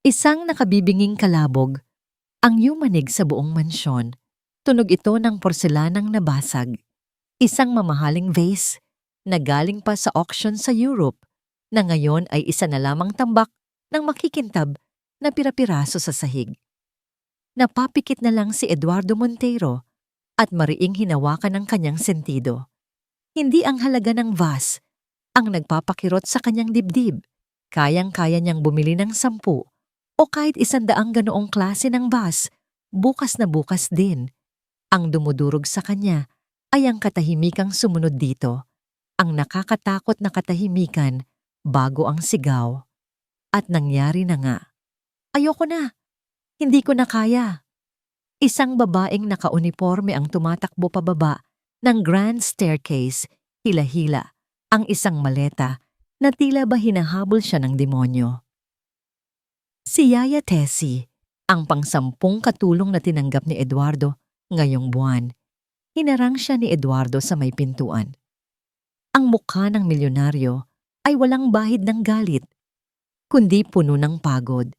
Isang nakabibinging kalabog ang yumanig sa buong mansyon. Tunog ito ng porselanang nabasag. Isang mamahaling vase na galing pa sa auction sa Europe na ngayon ay isa na lamang tambak ng makikintab na pirapiraso sa sahig. Napapikit na lang si Eduardo Montero at mariing hinawakan ng kanyang sentido. Hindi ang halaga ng vase ang nagpapakirot sa kanyang dibdib. Kayang-kaya niyang bumili ng 10 o kahit 100 ganoong klase ng vase, bukas na bukas din. Ang dumudurog sa kanya ay ang katahimikang sumunod dito, ang nakakatakot na katahimikan bago ang sigaw. At nangyari na nga. Ayoko na. Hindi ko na kaya. Isang babaeng nakauniforme ang tumatakbo pababa ng grand staircase, hila-hila, ang isang maleta na tila ba hinahabol siya ng demonyo. Si Yaya Tessie, ang pang-10 katulong na tinanggap ni Eduardo ngayong buwan. Hinarang siya ni Eduardo sa may pintuan. Ang mukha ng milyonaryo ay walang bahid ng galit, kundi puno ng pagod.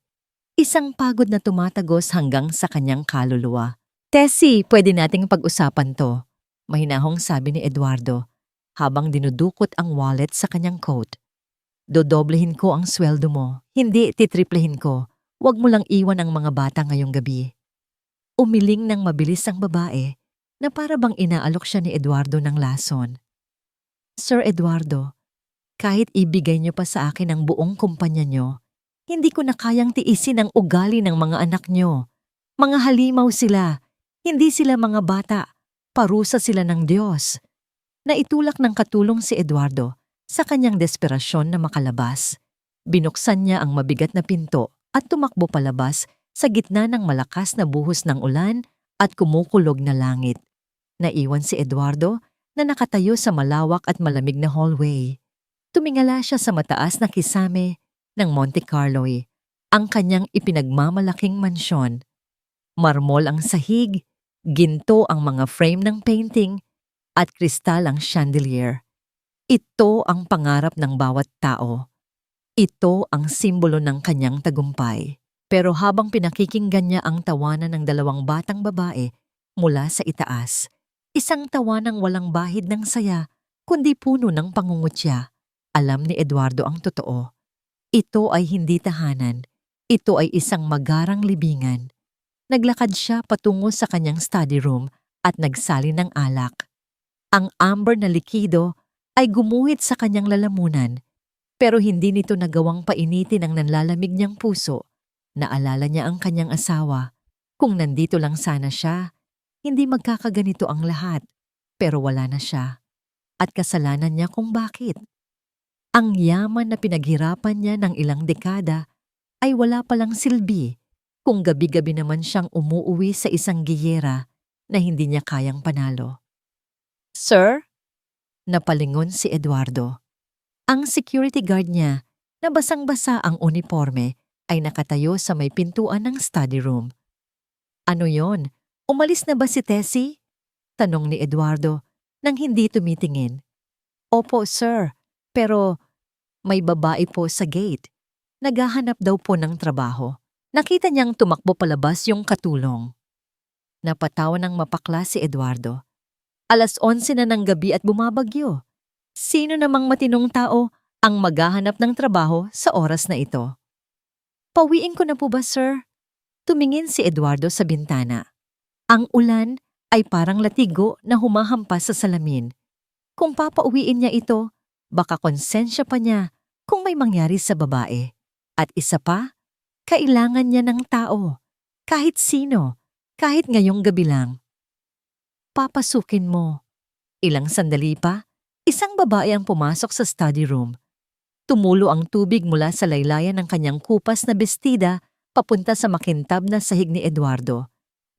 Isang pagod na tumatagos hanggang sa kanyang kaluluwa. Tessie, pwede nating pag-usapan to, mahinahong sabi ni Eduardo habang dinudukot ang wallet sa kanyang coat. Dodoblehin ko ang sweldo mo, hindi titriplehin ko. Huwag mo lang iwan ang mga bata ngayong gabi. Umiling ng mabilis ang babae na para bang inaalok siya ni Eduardo ng lason. Sir Eduardo, kahit ibigay niyo pa sa akin ang buong kumpanya niyo, hindi ko na kayang tiisin ang ugali ng mga anak niyo. Mga halimaw sila, hindi sila mga bata, parusa sila ng Diyos. Naitulak ng katulong si Eduardo sa kanyang desperasyon na makalabas. Binuksan niya ang mabigat na pinto at tumakbo palabas sa gitna ng malakas na buhos ng ulan at kumukulog na langit. Naiwan si Eduardo na nakatayo sa malawak at malamig na hallway. Tumingala siya sa mataas na kisame ng Monte Carlo, ang kanyang ipinagmamalaking mansyon. Marmol ang sahig, ginto ang mga frame ng painting, at kristal ang chandelier. Ito ang pangarap ng bawat tao. Ito ang simbolo ng kanyang tagumpay. Pero habang pinakikinggan niya ang tawanan ng 2 batang babae mula sa itaas, isang tawanang walang bahid ng saya, kundi puno ng pangungutya, alam ni Eduardo ang totoo. Ito ay hindi tahanan. Ito ay isang magarang libingan. Naglakad siya patungo sa kanyang study room at nagsali ng alak. Ang amber na likido ay gumuhit sa kanyang lalamunan, pero hindi nito nagawang painitin ang nanlalamig niyang puso. Naalala niya ang kanyang asawa. Kung nandito lang sana siya, hindi magkakaganito ang lahat. Pero wala na siya. At kasalanan niya kung bakit. Ang yaman na pinaghirapan niya ng ilang dekada ay wala palang silbi kung gabi-gabi naman siyang umuuwi sa isang giyera na hindi niya kayang panalo. Sir? Napalingon si Eduardo. Ang security guard niya, na basang-basa ang uniforme, ay nakatayo sa may pintuan ng study room. Ano yon? Umalis na ba si Tessie? Tanong ni Eduardo nang hindi tumitingin. Opo, sir. Pero may babae po sa gate. Naghahanap daw po ng trabaho. Nakita niyang tumakbo palabas yung katulong. Napatawa ng mapakla si Eduardo. 11:00 na ng gabi at bumabagyo. Sino namang matinong tao ang maghahanap ng trabaho sa oras na ito? Pauwiin ko na po ba, sir? Tumingin si Eduardo sa bintana. Ang ulan ay parang latigo na humahampas sa salamin. Kung papauwiin niya ito, baka konsensya pa niya kung may mangyari sa babae. At isa pa, kailangan niya ng tao. Kahit sino, kahit ngayong gabi lang. Papasukin mo. Ilang sandali pa, isang babae ang pumasok sa study room. Tumulo ang tubig mula sa laylayan ng kanyang kupas na bestida papunta sa makintab na sahig ni Eduardo.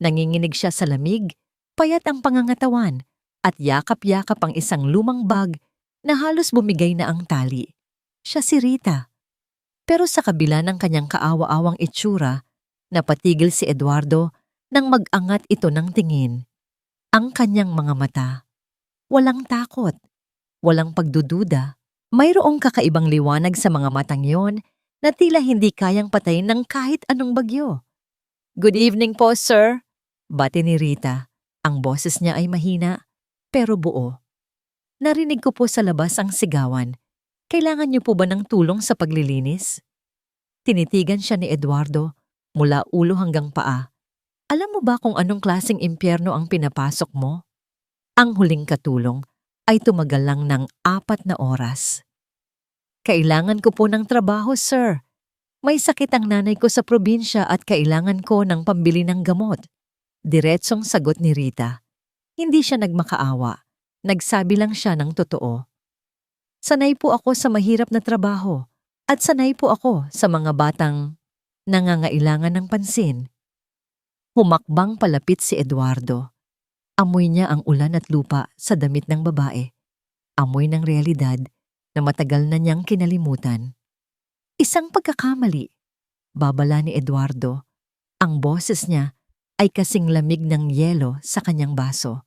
Nanginginig siya sa lamig, payat ang pangangatawan, at yakap-yakap ang isang lumang bag na halos bumigay na ang tali. Siya si Rita. Pero sa kabila ng kanyang kaawa-awang itsura, napatigil si Eduardo nang mag-angat ito ng tingin. Ang kanyang mga mata. Walang takot, walang pagdududa. Mayroong kakaibang liwanag sa mga matang yon na tila hindi kayang patayin ng kahit anong bagyo. "Good evening po, sir," bati ni Rita. Ang boses niya ay mahina, pero buo. Narinig ko po sa labas ang sigawan. "Kailangan niyo po ba ng tulong sa paglilinis?" Tinitigan siya ni Eduardo mula ulo hanggang paa. "Alam mo ba kung anong klaseng impyerno ang pinapasok mo?" Ang huling katulong ay tumagal lang ng 4 na oras. "Kailangan ko po ng trabaho, sir. May sakit ang nanay ko sa probinsya at kailangan ko ng pambili ng gamot." Diretsong sagot ni Rita. Hindi siya nagmakaawa. Nagsabi lang siya ng totoo. "Sanay po ako sa mahirap na trabaho at sanay po ako sa mga batang nangangailangan ng pansin." Humakbang palapit si Eduardo. Amoy niya ang ulan at lupa sa damit ng babae. Amoy ng realidad na matagal na niyang kinalimutan. "Isang pagkakamali," babala ni Eduardo. Ang boses niya ay kasing lamig ng yelo sa kanyang baso.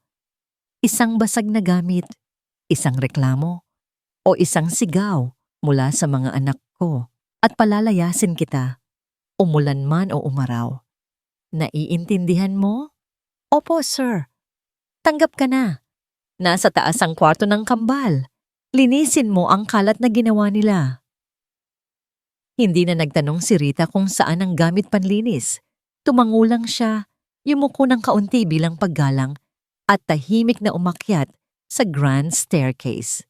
"Isang basag na gamit, isang reklamo, o isang sigaw mula sa mga anak ko at palalayasin kita, umulan man o umaraw. Naiintindihan mo?" "Opo, sir." "Tanggap ka na. Nasa taas ang kwarto ng kambal. Linisin mo ang kalat na ginawa nila." Hindi na nagtanong si Rita kung saan ang gamit panlinis. Tumango lang siya, yumuko ng kaunti bilang paggalang at tahimik na umakyat sa grand staircase.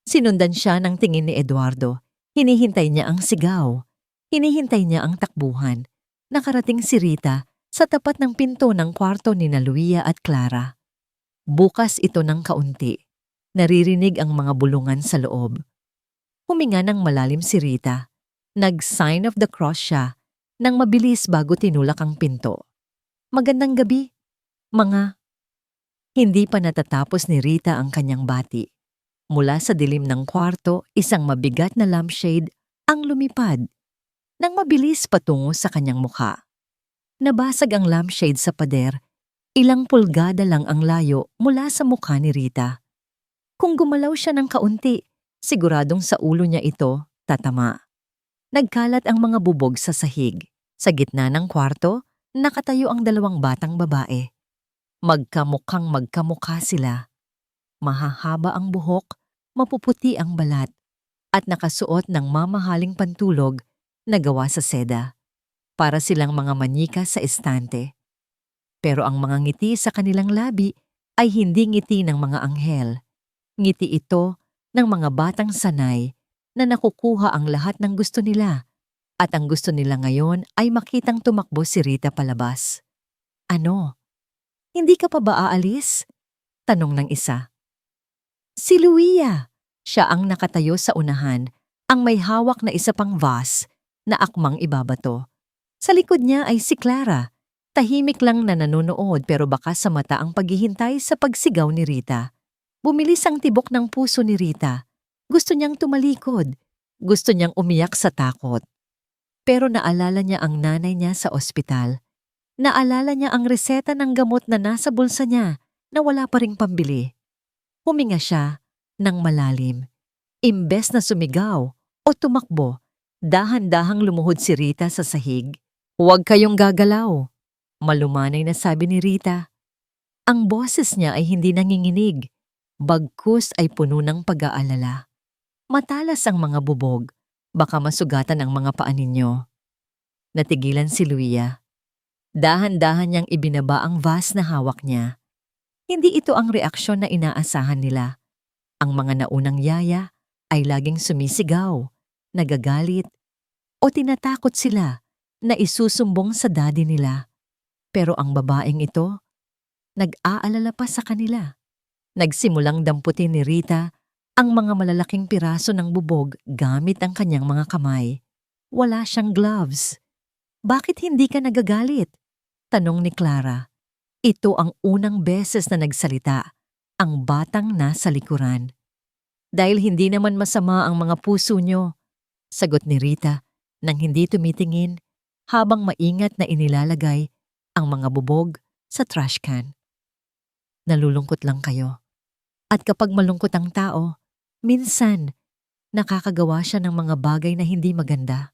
Sinundan siya ng tingin ni Eduardo. Hinihintay niya ang sigaw. Hinihintay niya ang takbuhan. Nakarating si Rita sa tapat ng pinto ng kwarto ni Luia at Clara. Bukas ito ng kaunti. Naririnig ang mga bulungan sa loob. Huminga ng malalim si Rita. Nag-sign of the cross siya nang mabilis bago tinulak ang pinto. "Magandang gabi, mga..." Hindi pa natatapos ni Rita ang kanyang bati. Mula sa dilim ng kwarto, isang mabigat na lampshade ang lumipad nang mabilis patungo sa kanyang mukha. Nabasag ang lampshade sa pader. Ilang pulgada lang ang layo mula sa mukha ni Rita. Kung gumalaw siya ng kaunti, siguradong sa ulo niya ito tatama. Nagkalat ang mga bubog sa sahig. Sa gitna ng kwarto, nakatayo ang 2 batang babae. Magkamukhang magkamukha sila. Mahahaba ang buhok, mapuputi ang balat, at nakasuot ng mamahaling pantulog na gawa sa seda. Para silang mga manika sa estante. Pero ang mga ngiti sa kanilang labi ay hindi ngiti ng mga anghel. Ngiti ito ng mga batang sanay na nakukuha ang lahat ng gusto nila, at ang gusto nila ngayon ay makitang tumakbo si Rita palabas. "Ano? Hindi ka pa ba aalis?" tanong ng isa. "Si Luia." Siya ang nakatayo sa unahan, ang may hawak na isa pang vase na akmang ibabato. Sa likod niya ay si Clara. Tahimik lang na nanonood pero baka sa mata ang paghihintay sa pagsigaw ni Rita. Bumilis ang tibok ng puso ni Rita. Gusto niyang tumalikod. Gusto niyang umiyak sa takot. Pero naalala niya ang nanay niya sa ospital. Naalala niya ang reseta ng gamot na nasa bulsa niya na wala pa ring pambili. Huminga siya ng malalim. Imbes na sumigaw o tumakbo, dahan-dahang lumuhod si Rita sa sahig. "Huwag kayong gagalaw," malumanay na sabi ni Rita. Ang boses niya ay hindi nanginginig, bagkus ay puno ng pag-aalala. "Matalas ang mga bubog, baka masugatan ang mga paa ninyo." Natigilan si Luia. Dahan-dahan niyang ibinaba ang vase na hawak niya. Hindi ito ang reaksyon na inaasahan nila. Ang mga naunang yaya ay laging sumisigaw, nagagalit, o tinatakot sila na isusumbong sa daddy nila. Pero ang babaeng ito, nag-aalala pa sa kanila. Nagsimulang damputin ni Rita ang mga malalaking piraso ng bubog gamit ang kanyang mga kamay. Wala siyang gloves. "Bakit hindi ka nagagalit?" tanong ni Clara. Ito ang unang beses na nagsalita ang batang nasa likuran. "Dahil hindi naman masama ang mga puso niyo," sagot ni Rita nang hindi tumitingin habang maingat na inilalagay ang mga bubog sa trash can. "Nalulungkot lang kayo. At kapag malungkot ang tao, minsan nakakagawa siya ng mga bagay na hindi maganda.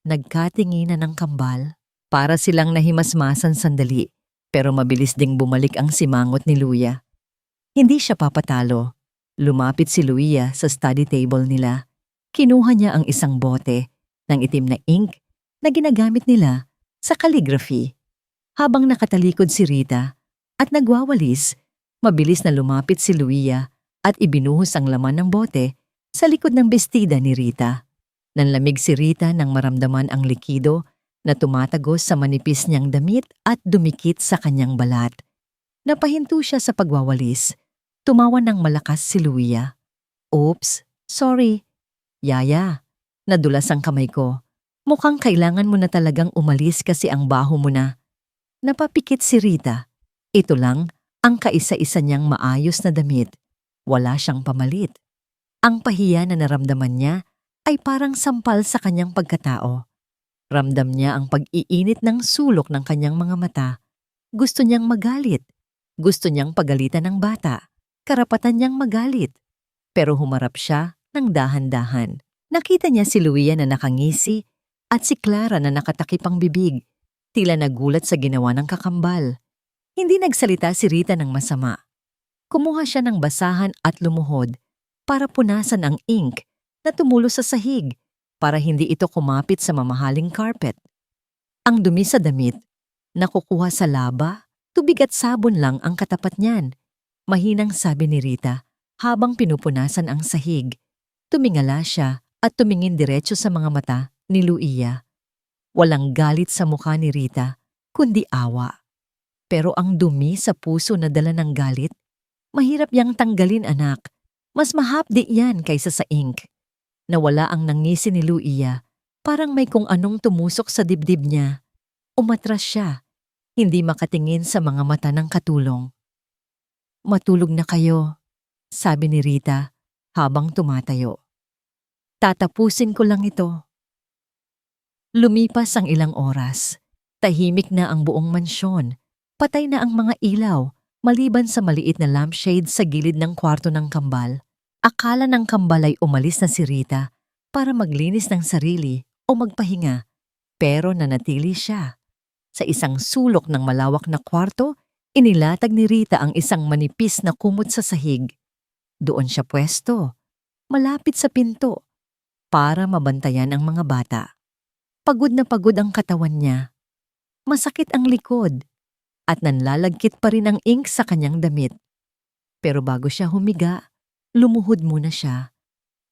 Nagkatinginan ng kambal, para silang nahimasmasan sandali, pero mabilis ding bumalik ang simangot ni Luya. Hindi siya papatalo. Lumapit si Luya sa study table nila. Kinuha niya ang isang bote ng itim na ink na ginagamit nila sa calligraphy. Habang nakatalikod si Rita at nagwawalis, mabilis na lumapit si Luya at ibinuhos ang laman ng bote sa likod ng bestida ni Rita. Nanlamig si Rita nang maramdaman ang likido na tumatagos sa manipis niyang damit at dumikit sa kanyang balat. Napahinto siya sa pagwawalis. Tumawa ng malakas si Luya. Oops, sorry. Yaya, nadulas ang kamay ko. Mukhang kailangan mo na talagang umalis kasi ang baho mo na. Napapikit si Rita. Ito lang ang kaisa-isa niyang maayos na damit. Wala siyang pamalit. Ang pahiya na naramdaman niya ay parang sampal sa kanyang pagkatao. Ramdam niya ang pag-iinit ng sulok ng kanyang mga mata. Gusto niyang magalit. Gusto niyang pagalitan ng bata. Karapatan niyang magalit. Pero humarap siya ng dahan-dahan. Nakita niya si Luya na nakangisi at si Clara na nakatakip ang bibig. Tila nagulat sa ginawa ng kakambal. Hindi nagsalita si Rita ng masama. Kumuha siya ng basahan at lumuhod para punasan ang ink na tumulo sa sahig para hindi ito kumapit sa mamahaling carpet. Ang dumi sa damit, nakukuha sa laba, tubig at sabon lang ang katapat niyan. Mahinang sabi ni Rita habang pinupunasan ang sahig. Tumingala siya at tumingin diretso sa mga mata ni Luya. Walang galit sa mukha ni Rita, kundi awa. Pero ang dumi sa puso na dala ng galit, mahirap yang tanggalin anak. Mas mahapdi yan kaysa sa ink. Nawala ang nangisi ni Luya, parang may kung anong tumusok sa dibdib niya. Umatras siya, hindi makatingin sa mga mata ng katulong. Matulog na kayo, sabi ni Rita habang tumatayo. Tatapusin ko lang ito. Lumipas ang ilang oras. Tahimik na ang buong mansyon. Patay na ang mga ilaw, maliban sa maliit na lampshade sa gilid ng kwarto ng kambal. Akala ng kambal ay umalis na si Rita para maglinis ng sarili o magpahinga. Pero nanatili siya. Sa isang sulok ng malawak na kwarto, inilatag ni Rita ang isang manipis na kumot sa sahig. Doon siya pwesto, malapit sa pinto, para mabantayan ang mga bata. Pagod na pagod ang katawan niya. Masakit ang likod at nanlalagkit pa rin ang ink sa kanyang damit. Pero bago siya humiga, lumuhod muna siya.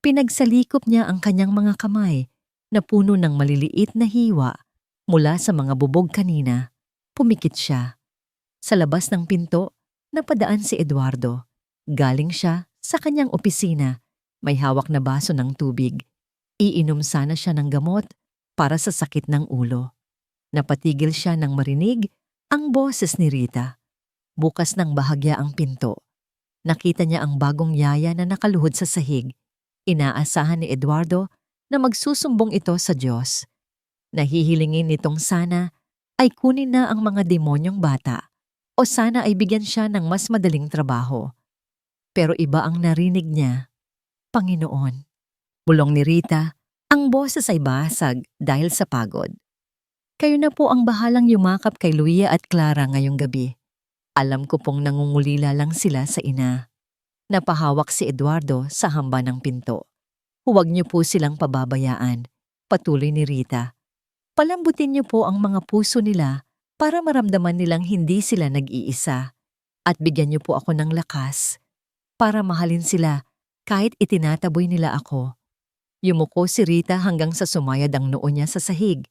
Pinagsalikop niya ang kanyang mga kamay na puno ng maliliit na hiwa mula sa mga bubog kanina. Pumikit siya. Sa labas ng pinto, napadaan si Eduardo. Galing siya sa kanyang opisina. May hawak na baso ng tubig. Iinom sana siya ng gamot para sa sakit ng ulo. Napatigil siya nang marinig ang boses ni Rita. Bukas ng bahagya ang pinto. Nakita niya ang bagong yaya na nakaluhod sa sahig. Inaasahan ni Eduardo na magsusumbong ito sa Diyos. Nahihilingin nitong sana ay kunin na ang mga demonyong bata o sana ay bigyan siya ng mas madaling trabaho. Pero iba ang narinig niya. Panginoon. Bulong ni Rita, ang boses ay basag dahil sa pagod. Kayo na po ang bahalang yumakap kay Luya at Clara ngayong gabi. Alam ko pong nangungulila lang sila sa ina. Napahawak si Eduardo sa hamba ng pinto. Huwag niyo po silang pababayaan. Patuloy ni Rita. Palambutin niyo po ang mga puso nila para maramdaman nilang hindi sila nag-iisa. At bigyan niyo po ako ng lakas para mahalin sila kahit itinataboy nila ako. Yumuko si Rita hanggang sa sumayad ang noo niya sa sahig.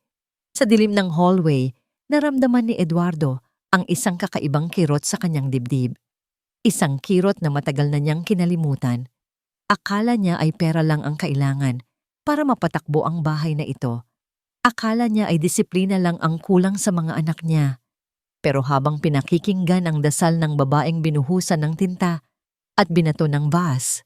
Sa dilim ng hallway, naramdaman ni Eduardo ang isang kakaibang kirot sa kanyang dibdib. Isang kirot na matagal na niyang kinalimutan. Akala niya ay pera lang ang kailangan para mapatakbo ang bahay na ito. Akala niya ay disiplina lang ang kulang sa mga anak niya. Pero habang pinakikinggan ang dasal ng babaeng binuhusan ng tinta at binato ng vas,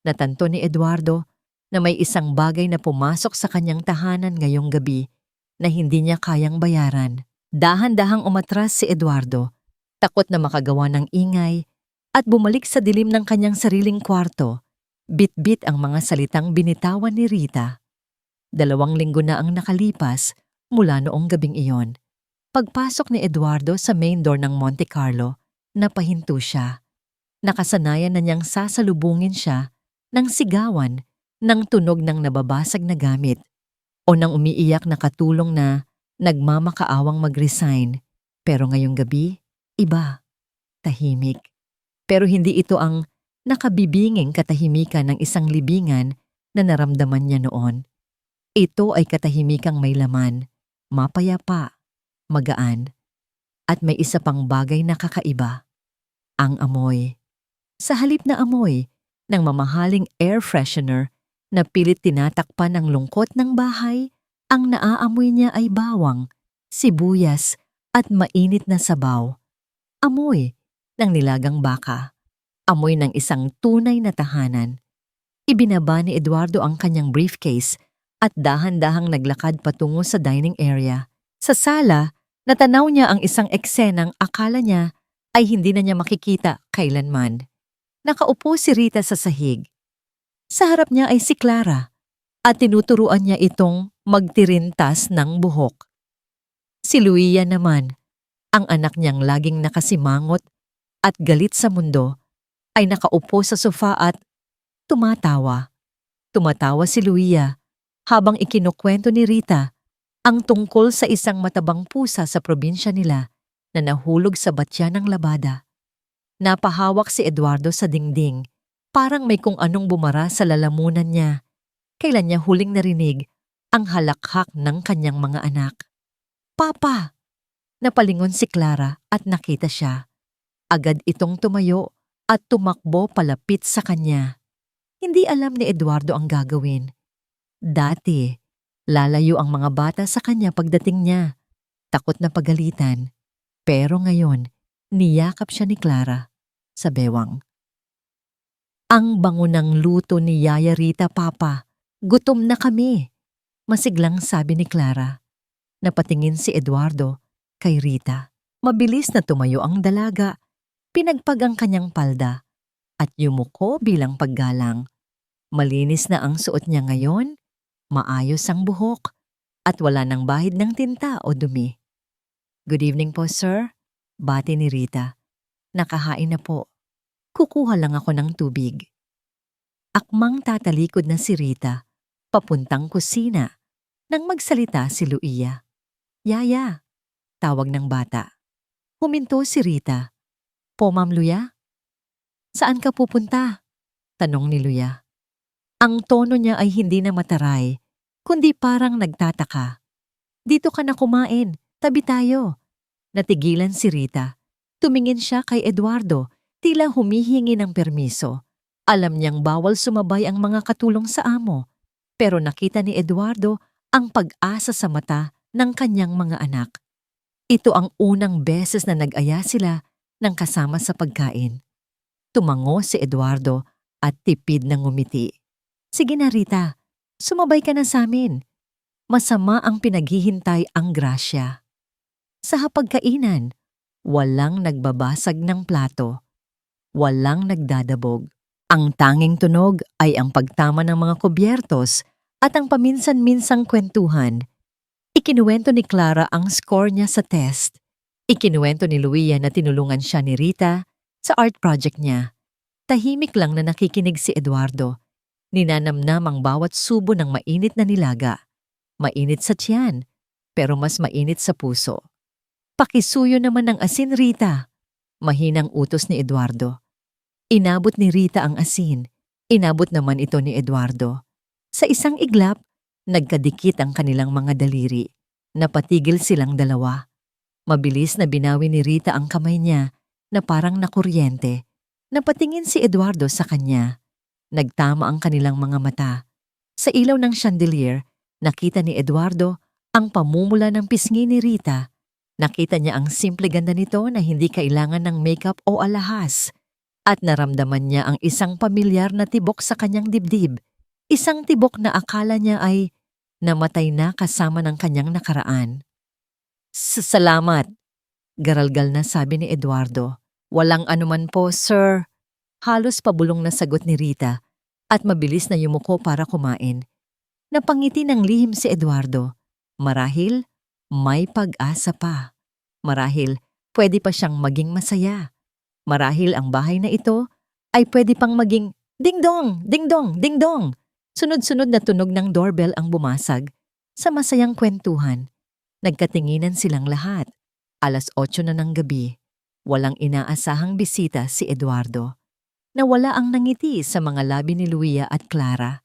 natanto ni Eduardo na may isang bagay na pumasok sa kanyang tahanan ngayong gabi na hindi niya kayang bayaran. Dahan-dahang umatras si Eduardo, takot na makagawa ng ingay at bumalik sa dilim ng kanyang sariling kwarto. Bit-bit ang mga salitang binitawan ni Rita. 2 linggo na ang nakalipas mula noong gabing iyon. Pagpasok ni Eduardo sa main door ng Monte Carlo, napahinto siya. Nakasanayan na niyang sasalubungin siya ng sigawan ng tunog ng nababasag na gamit o ng umiiyak na katulong na nagmamakaawang mag-resign. Pero ngayong gabi, iba. Tahimik. Pero hindi ito ang nakabibinging katahimikan ng isang libingan na naramdaman niya noon. Ito ay katahimikang may laman, mapayapa, magaan, at may isa pang bagay na kakaiba, ang amoy. Sa halip na amoy ng mamahaling air freshener na pilit tinatakpan ng lungkot ng bahay, ang naaamoy niya ay bawang, sibuyas at mainit na sabaw. Amoy ng nilagang baka. Amoy ng isang tunay na tahanan. Ibinaba ni Eduardo ang kanyang briefcase at dahan-dahang naglakad patungo sa dining area. Sa sala, natanaw niya ang isang eksenang akala niya ay hindi na niya makikita kailanman. Nakaupo si Rita sa sahig. Sa harap niya ay si Clara at tinuturuan niya itong magtirintas ng buhok. Si Luia naman, ang anak niyang laging nakasimangot at galit sa mundo, ay nakaupo sa sofa at tumatawa. Tumatawa si Luia habang ikinukwento ni Rita ang tungkol sa isang matabang pusa sa probinsya nila na nahulog sa batya ng labada. Napahawak si Eduardo sa dingding, parang may kung anong bumara sa lalamunan niya. Kailan niya huling narinig ang halakhak ng kanyang mga anak. "Papa!" Napalingon si Clara at nakita siya. Agad itong tumayo at tumakbo palapit sa kanya. Hindi alam ni Eduardo ang gagawin. Dati, lalayo ang mga bata sa kanya pagdating niya. Takot na pagalitan. Pero ngayon, niyakap siya ni Clara sa bewang. "Ang bango ng luto ni Yaya Rita, Papa. Gutom na kami," masiglang sabi ni Clara. Napatingin si Eduardo kay Rita. Mabilis na tumayo ang dalaga. Pinagpag ang kanyang palda at yumuko bilang paggalang. Malinis na ang suot niya ngayon, maayos ang buhok, at wala nang bahid ng tinta o dumi. "Good evening po, sir," bati ni Rita. "Nakahain na po. Kukuha lang ako ng tubig." Akmang tatalikod na si Rita, papuntang kusina, nang magsalita si Luia. "Yaya," tawag ng bata. Huminto si Rita. "Po, Ma'am Luia?" "Saan ka pupunta?" tanong ni Luia. Ang tono niya ay hindi na mataray, kundi parang nagtataka. "Dito ka na kumain, tabi tayo." Natigilan si Rita. Tumingin siya kay Eduardo, tila humihingi ng permiso. Alam niyang bawal sumabay ang mga katulong sa amo, pero nakita ni Eduardo ang pag-asa sa mata ng kanyang mga anak. Ito ang unang beses na nag-aya sila ng kasama sa pagkain. Tumango si Eduardo at tipid na ngumiti. "Sige na, Rita, sumabay ka na sa amin." Masama ang pinaghihintay ang grasya. Sa hapagkainan, walang nagbabasag ng plato. Walang nagdadabog. Ang tanging tunog ay ang pagtama ng mga kubyertos at ang paminsan-minsang kwentuhan. Ikinuwento ni Clara ang score niya sa test. Ikinuwento ni Luia na tinulungan siya ni Rita sa art project niya. Tahimik lang na nakikinig si Eduardo. Ninanamnam ang bawat subo ng mainit na nilaga. Mainit sa tiyan, pero mas mainit sa puso. "Pakisuyo naman ng asin, Rita," mahinang utos ni Eduardo. Inabot ni Rita ang asin. Inabot naman ito ni Eduardo. Sa isang iglap, nagkadikit ang kanilang mga daliri. Napatigil silang dalawa. Mabilis na binawi ni Rita ang kamay niya na parang nakuryente. Napatingin si Eduardo sa kanya. Nagtama ang kanilang mga mata. Sa ilaw ng chandelier, nakita ni Eduardo ang pamumula ng pisngi ni Rita. Nakita niya ang simple ganda nito na hindi kailangan ng makeup o alahas. At naramdaman niya ang isang pamilyar na tibok sa kanyang dibdib. Isang tibok na akala niya ay namatay na kasama ng kanyang nakaraan. "Salamat," garalgal na sabi ni Eduardo. "Walang anuman po, sir." Halos pabulong na sagot ni Rita. at mabilis na yumuko para kumain. Napangiti ng lihim si Eduardo. Marahil, may pag-asa pa. Marahil, pwede pa siyang maging masaya. Marahil ang bahay na ito ay pwede pang maging ding-dong, ding-dong, ding-dong. Sunod-sunod na tunog ng doorbell ang bumasag. Sa masayang kwentuhan, nagkatinginan silang lahat. 8:00 na ng gabi. Walang inaasahang bisita si Eduardo. Nawala ang nangiti sa mga labi ni Luia at Clara.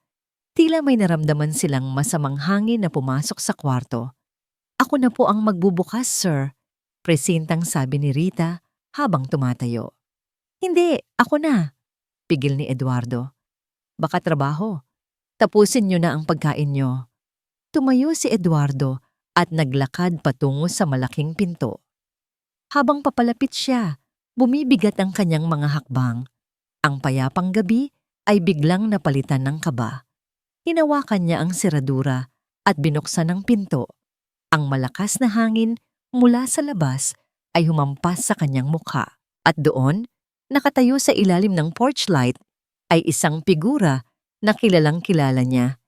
Tila may naramdaman silang masamang hangin na pumasok sa kwarto. "Ako na po ang magbubukas, sir," presintang sabi ni Rita habang tumatayo. "Hindi, ako na," pigil ni Eduardo. "Baka trabaho. Tapusin niyo na ang pagkain niyo." Tumayo si Eduardo at naglakad patungo sa malaking pinto. Habang papalapit siya, bumibigat ang kanyang mga hakbang. Ang payapang gabi ay biglang napalitan ng kaba. Hinawakan niya ang seradura at binuksan ang pinto. Ang malakas na hangin mula sa labas ay humampas sa kanyang mukha. At doon, nakatayo sa ilalim ng porch light, ay isang figura na kilalang kilala niya.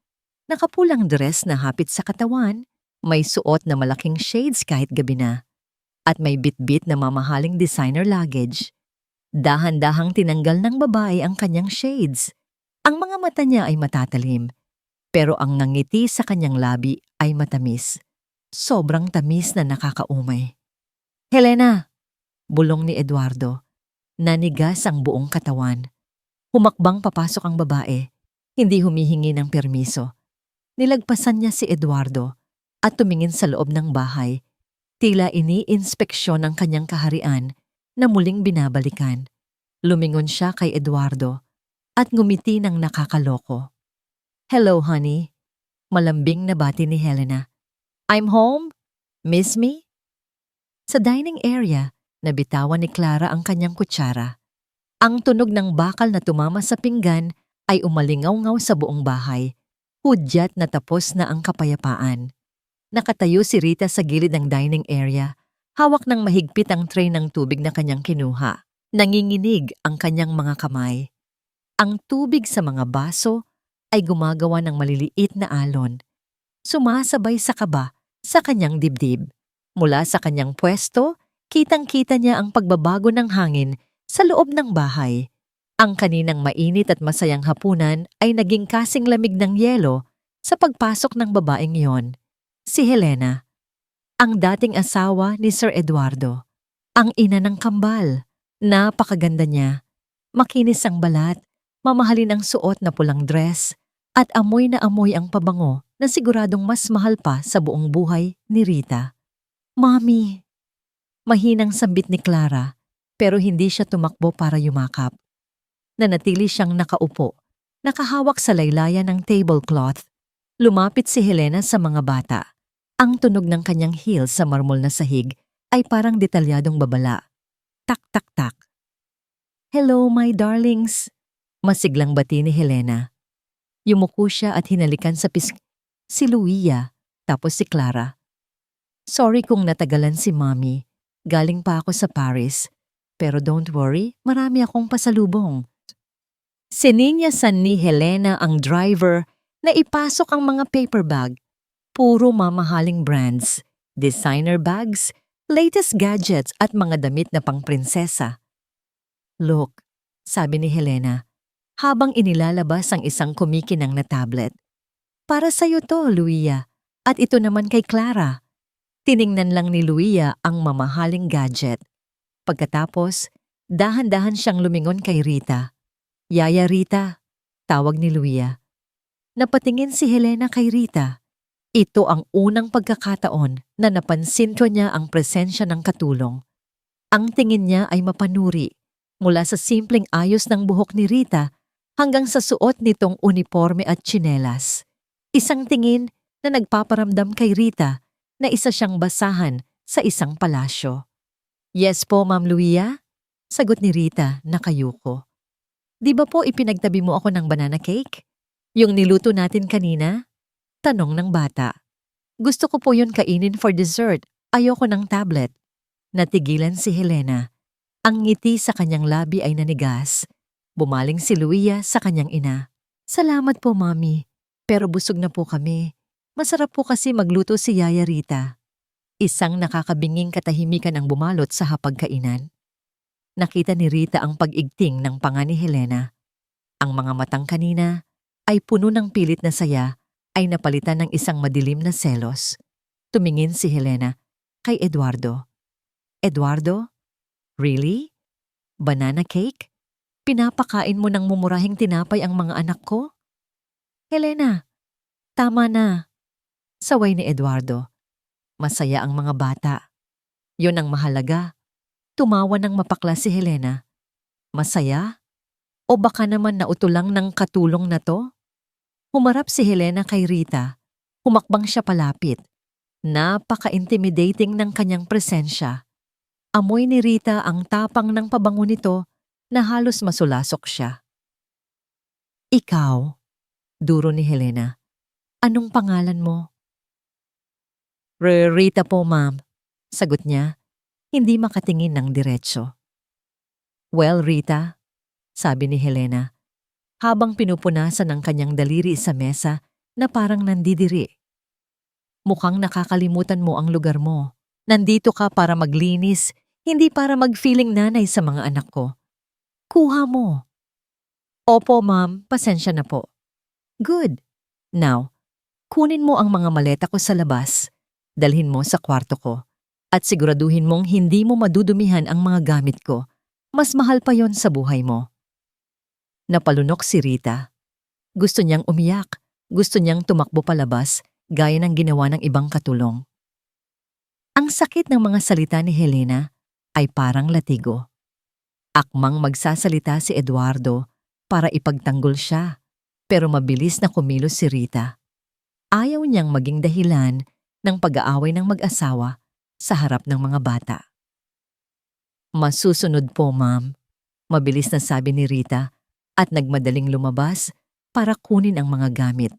Nakapulang dress na hapit sa katawan, may suot na malaking shades kahit gabi na, at may bit-bit na mamahaling designer luggage. Dahan-dahang tinanggal ng babae ang kanyang shades. Ang mga mata niya ay matatalim, pero ang ngangiti sa kanyang labi ay matamis. Sobrang tamis na nakakaumay. "Helena!" bulong ni Eduardo. Nanigas ang buong katawan. Humakbang papasok ang babae, hindi humihingi ng permiso. Nilagpasan niya si Eduardo at tumingin sa loob ng bahay. Tila ini-inspeksyon ang kanyang kaharian na muling binabalikan. Lumingon siya kay Eduardo at ngumiti ng nakakaloko. "Hello, honey," malambing na bati ni Helena. "I'm home? Miss me?" Sa dining area, nabitawan ni Clara ang kanyang kutsara. Ang tunog ng bakal na tumama sa pinggan ay umalingaw-ngaw sa buong bahay. Hudyat na tapos na ang kapayapaan. Nakatayo si Rita sa gilid ng dining area, hawak ng mahigpit ang tray ng tubig na kanyang kinuha. Nanginginig ang kanyang mga kamay. Ang tubig sa mga baso ay gumagawa ng maliliit na alon. Sumasabay sa kaba sa kanyang dibdib. Mula sa kanyang pwesto, kitang-kita niya ang pagbabago ng hangin sa loob ng bahay. Ang kaninang mainit at masayang hapunan ay naging kasing lamig ng yelo sa pagpasok ng babaeng iyon, si Helena. Ang dating asawa ni Sir Eduardo. Ang ina ng kambal. Napakaganda niya. Makinis ang balat, mamahalin ang suot na pulang dress, at amoy na amoy ang pabango na siguradong mas mahal pa sa buong buhay ni Rita. "Mommy!" Mahinang sambit ni Clara, pero hindi siya tumakbo para yumakap. Nanatili siyang nakaupo, nakahawak sa laylayan ng tablecloth. Lumapit si Helena sa mga bata. Ang tunog ng kanyang heels sa marmol na sahig ay parang detalyadong babala. Tak-tak-tak. "Hello, my darlings!" Masiglang bati ni Helena. Yumuko siya at hinalikan sa si Luia, tapos si Clara. "Sorry kung natagalan si Mommy. Galing pa ako sa Paris. Pero don't worry, marami akong pasalubong." Sininyasan ni Helena ang driver na ipasok ang mga paper bag. Puro mamahaling brands, designer bags, latest gadgets at mga damit na pangprinsesa. "Look," sabi ni Helena, habang inilalabas ang isang kumikinang na tablet. "Para sa'yo to, Luia, at ito naman kay Clara." Tiningnan lang ni Luia ang mamahaling gadget. Pagkatapos, dahan-dahan siyang lumingon kay Rita. "Yaya Rita," tawag ni Luia. Napatingin si Helena kay Rita. Ito ang unang pagkakataon na napansin ko niya ang presensya ng katulong. Ang tingin niya ay mapanuri, mula sa simpleng ayos ng buhok ni Rita hanggang sa suot nitong uniforme at tsinelas. Isang tingin na nagpaparamdam kay Rita na isa siyang basahan sa isang palasyo. "Yes po, Ma'am Luia," sagot ni Rita nakayuko. "Di ba po ipinagtabi mo ako ng banana cake? Yung niluto natin kanina?" Tanong ng bata. "Gusto ko po yun kainin for dessert. Ayoko ng tablet." Natigilan si Helena. Ang ngiti sa kanyang labi ay nanigas. Bumaling si Luia sa kanyang ina. Salamat po, Mami. Pero busog na po kami. Masarap po kasi magluto si Yaya Rita. Isang nakakabinging katahimikan ang bumalot sa hapagkainan. Nakita ni Rita ang pag-igting ng panga ni Helena. Ang mga matang kanina ay puno ng pilit na saya ay napalitan ng isang madilim na selos. Tumingin si Helena kay Eduardo. Eduardo? Really? Banana cake? Pinapakain mo ng mumurahing tinapay ang mga anak ko? Helena, tama na. Saway ni Eduardo. Masaya ang mga bata. Yon ang mahalaga. Tumawa ng mapakla si Helena. Masaya? O baka naman nautulang ng katulong na to? Humarap si Helena kay Rita. Humakbang siya palapit. Napaka-intimidating ng kanyang presensya. Amoy ni Rita ang tapang ng pabango nito na halos masulasok siya. Ikaw, duro ni Helena. Anong pangalan mo? Rita po, ma'am. Sagot niya, hindi makatingin ng diretsyo. Well, Rita, sabi ni Helena, habang pinupunasan ang kanyang daliri sa mesa na parang nandidiri. Mukhang nakakalimutan mo ang lugar mo. Nandito ka para maglinis, hindi para mag-feeling nanay sa mga anak ko. Kuha mo. Opo, ma'am, pasensya na po. Good. Now, kunin mo ang mga maleta ko sa labas. Dalhin mo sa kwarto ko. At siguraduhin mong hindi mo madudumihan ang mga gamit ko. Mas mahal pa yon sa buhay mo. Napalunok si Rita. Gusto niyang umiyak. Gusto niyang tumakbo palabas, gaya ng ginawa ng ibang katulong. Ang sakit ng mga salita ni Helena ay parang latigo. Akmang magsasalita si Eduardo para ipagtanggol siya, pero mabilis na kumilos si Rita. Ayaw niyang maging dahilan ng pag-aaway ng mag-asawa sa harap ng mga bata. Masusunod po, ma'am, mabilis na sabi ni Rita at nagmadaling lumabas para kunin ang mga gamit.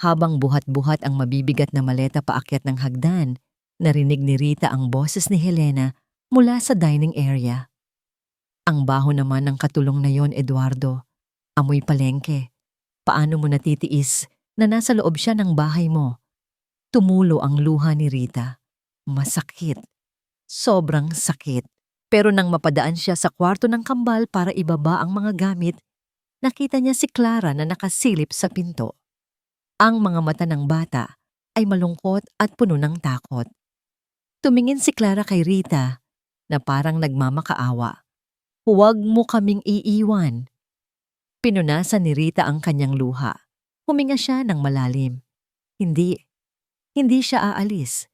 Habang buhat-buhat ang mabibigat na maleta paakyat ng hagdan, narinig ni Rita ang boses ni Helena mula sa dining area. Ang baho naman ng katulong na yon, Eduardo. Amoy palengke. Paano mo natitiis na nasa loob siya ng bahay mo? Tumulo ang luha ni Rita. Masakit. Sobrang sakit. Pero nang mapadaan siya sa kwarto ng kambal para ibaba ang mga gamit, nakita niya si Clara na nakasilip sa pinto. Ang mga mata ng bata ay malungkot at puno ng takot. Tumingin si Clara kay Rita na parang nagmamakaawa. Huwag mo kaming iiwan. Pinunasan ni Rita ang kanyang luha. Huminga siya ng malalim. Hindi siya aalis.